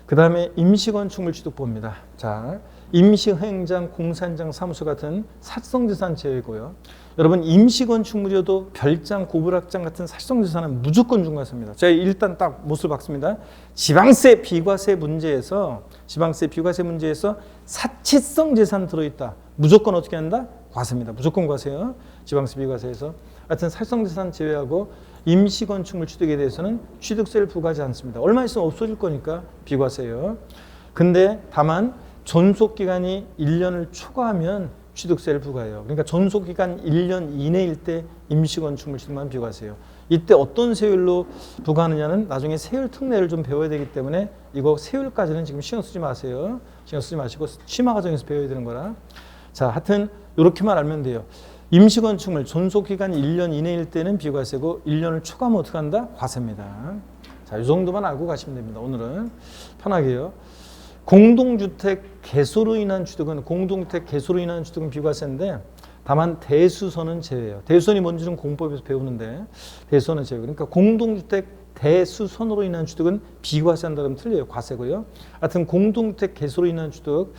A: 그 다음에 임시건축물 취득보입니다. 자, 임시행장, 공사장, 사무소 같은 사실성재산 제외고요. 여러분 임시건축물이어도 별장, 고불학장 같은 사실성재산은 무조건 중과세입니다. 제가 일단 딱 못을 박습니다. 지방세 비과세 문제에서 사치성 재산 들어있다. 무조건 어떻게 한다? 과세입니다. 무조건 과세요. 지방세 비과세에서. 하여튼 사실성재산 제외하고 임시건축물 취득에 대해서는 취득세를 부과하지 않습니다. 얼마 있으면 없어질 거니까 비과세예요. 근데 다만 존속기간이 1년을 초과하면 취득세를 부과해요. 그러니까 존속기간 1년 이내일 때 임시건축물 취득만 비과세요. 이때 어떤 세율로 부과하느냐는 나중에 세율 특례를 좀 배워야 되기 때문에 이거 세율까지는 지금 신경 쓰지 마세요. 신경 쓰지 마시고 심화 과정에서 배워야 되는 거라. 자, 하여튼 이렇게만 알면 돼요. 임시건축물 존속기간이 1년 이내일 때는 비과세고 1년을 초과하면 어떻게 한다? 과세입니다. 자, 이 정도만 알고 가시면 됩니다. 오늘은 편하게요. 공동주택 개소로 인한 취득은 비과세인데 다만 대수선은 제외예요. 대수선이 뭔지는 공법에서 배우는데 대수선은 제외. 그러니까 공동주택 대수선으로 인한 취득은 비과세한다 그러면 틀려요. 과세고요. 하여튼 공동주택 개소로 인한 취득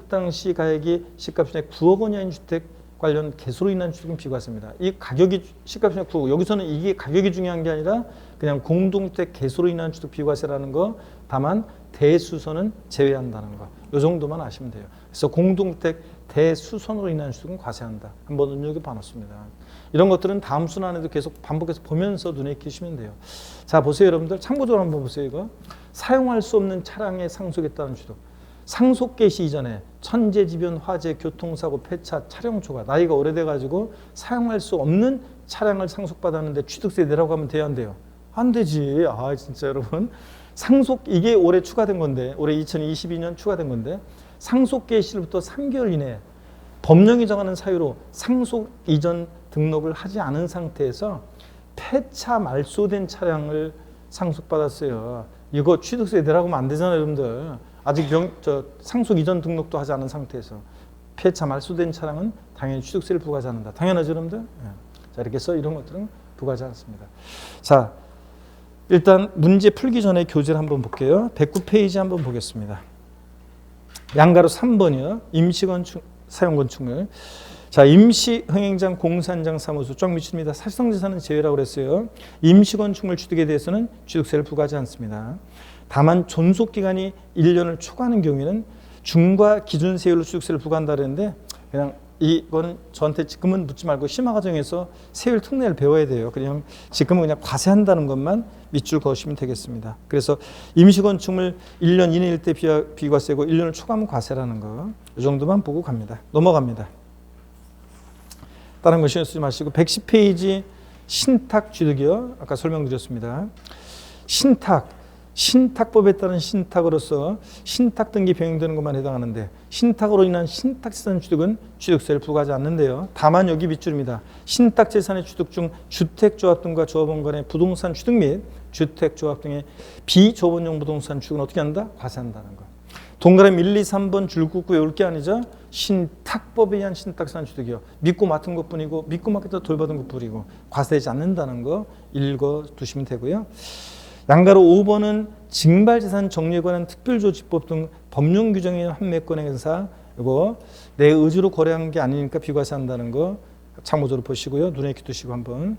A: 당시 가액이 시가총액 9억 원 이하인 주택 관련 개소로 인한 취득은 비과세입니다. 이 가격이 시가총액 9억, 여기서는 이게 가격이 중요한 게 아니라 그냥 공동주택 개소로 인한 취득 비과세라는 거, 다만 대수선은 제외한다는 거. 이 정도만 아시면 돼요. 그래서 공동주택 대수선으로 인한 취득은 과세한다. 한번 눈여겨봐 놨습니다. 이런 것들은 다음 순환에도 계속 반복해서 보면서 눈에 익히시면 돼요. 자, 보세요 여러분들. 참고적으로 한번 보세요. 이거 사용할 수 없는 차량의 상속했다는 취득. 상속 개시 이전에 천재지변, 화재, 교통사고, 폐차, 차량 초과, 나이가 오래돼가지고 사용할 수 없는 차량을 상속받았는데 취득세 내라고 하면 돼요, 안 돼요? 안 되지. 아, 진짜 여러분. 상속, 이게 올해 추가된 건데, 올해 2022년 추가된 건데, 상속 개시로부터 3개월 이내에 법령이 정하는 사유로 상속 이전 등록을 하지 않은 상태에서 폐차 말소된 차량을 상속받았어요. 이거 취득세 내라고 하면 안 되잖아요, 여러분들. 아직 상속 이전 등록도 하지 않은 상태에서 폐차 말소된 차량은 당연히 취득세를 부과하지 않는다. 당연하죠, 여러분들? 네. 자, 이렇게 해서 이런 것들은 부과하지 않습니다. 자, 일단 문제 풀기 전에 교재를 한번 볼게요. 109페이지 한번 보겠습니다. 양가로 3번이요. 임시건축, 사용건축물. 자, 임시흥행장, 공사장, 사무소 쫙 미칩니다. 사실성재산은 제외라고 그랬어요. 임시건축물 취득에 대해서는 취득세를 부과하지 않습니다. 다만 존속기간이 1년을 초과하는 경우에는 중과 기준세율로 취득세를 부과한다 그랬는데 그냥 이거는 저한테 지금은 묻지 말고 심화 과정에서 세율 특례를 배워야 돼요. 그냥 지금은 그냥 과세한다는 것만 밑줄 그으시면 되겠습니다. 그래서 임시건축물 1년 이내일 때 비과세고 1년을 초과하면 과세라는 거. 이 정도만 보고 갑니다. 넘어갑니다. 다른 거 신경 쓰지 마시고 110페이지 신탁 취득이요. 아까 설명드렸습니다. 신탁법에 따른 신탁으로서 신탁 등기 변경되는 것만 해당하는데 신탁으로 인한 신탁재산 취득은 취득세를 부과하지 않는데요. 다만 여기 밑줄입니다. 신탁재산의 취득 중 주택조합 등과 조합원 간의 부동산 취득 및 주택조합 등의 비조합원용 부동산 취득은 어떻게 한다? 과세한다는 거. 동그라미 1, 2, 3번 줄 긋고 외울 게 아니죠. 신탁법에 의한 신탁재산 취득이요. 믿고 맡은 것뿐이고 믿고 맡겼다 돌받은 것뿐이고 과세되지 않는다는 거 읽어두시면 되고요. 양가로 5번은 징발재산 정리에 관한 특별조치법 등 법령 규정의 환매권 행사, 이거 내 의지로 거래한 게 아니니까 비과세한다는 거 참고적으로 보시고요. 눈에 익혀두시고 한번.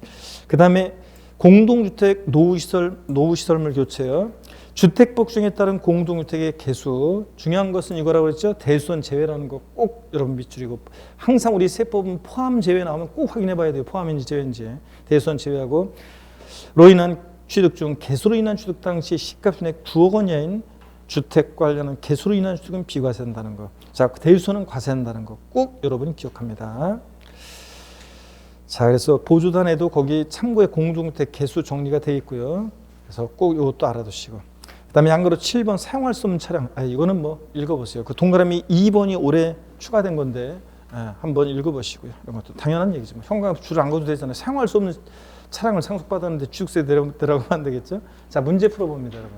A: 그 다음에 공동주택 노후시설물 교체요. 주택복중에 따른 공동주택의 개수. 중요한 것은 이거라고 했죠. 대수원 제외라는 거 꼭 여러분 밑줄이고 항상 우리 세법은 포함 제외 나오면 꼭 확인해 봐야 돼요. 포함인지 제외인지. 대수원 제외하고 로 인한 취득 중 개수로 인한 취득 당시 시가총액 9억 원 이하인 주택 관련한 개수로 인한 취득은 비과세한다는 거. 자, 대유수는 과세한다는 거. 꼭 여러분이 기억합니다. 자, 그래서 보조단에도 거기 참고에 공동주택 개수 정리가 되어 있고요. 그래서 꼭 이것도 알아두시고. 그다음에 양거로 7번 사용할 수 없는 차량. 이거는 뭐 읽어보세요. 그 동그라미 2번이 올해 추가된 건데 한번 읽어보시고요. 이런 것도 당연한 얘기지만 현관 줄을 안 거도 되잖아요. 사용할 수 없는 차량을 상속받았는데 취득세 들어가면 안 되겠죠? 자, 문제 풀어봅니다, 여러분.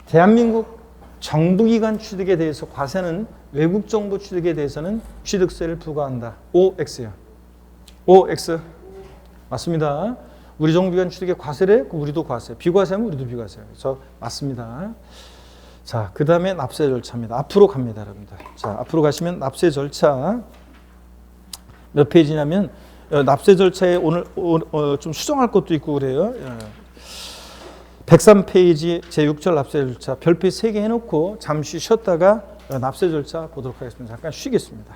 A: 대한민국 정부기관 취득에 대해서 과세는 외국 정부 취득에 대해서는 취득세를 부과한다. OX요. OX. 맞습니다. 우리 정부기관 취득에 과세를 해? 우리도 과세. 비과세하면 우리도 비과세. 그래서 맞습니다. 자, 그 다음에 납세 절차입니다. 앞으로 갑니다, 여러분들. 자, 앞으로 가시면 납세 절차 몇 페이지냐면 납세 절차에 오늘 좀 수정할 것도 있고 그래요. 103페이지 제6절 납세 절차 별표 3개 해놓고 잠시 쉬었다가 납세 절차 보도록 하겠습니다. 잠깐 쉬겠습니다.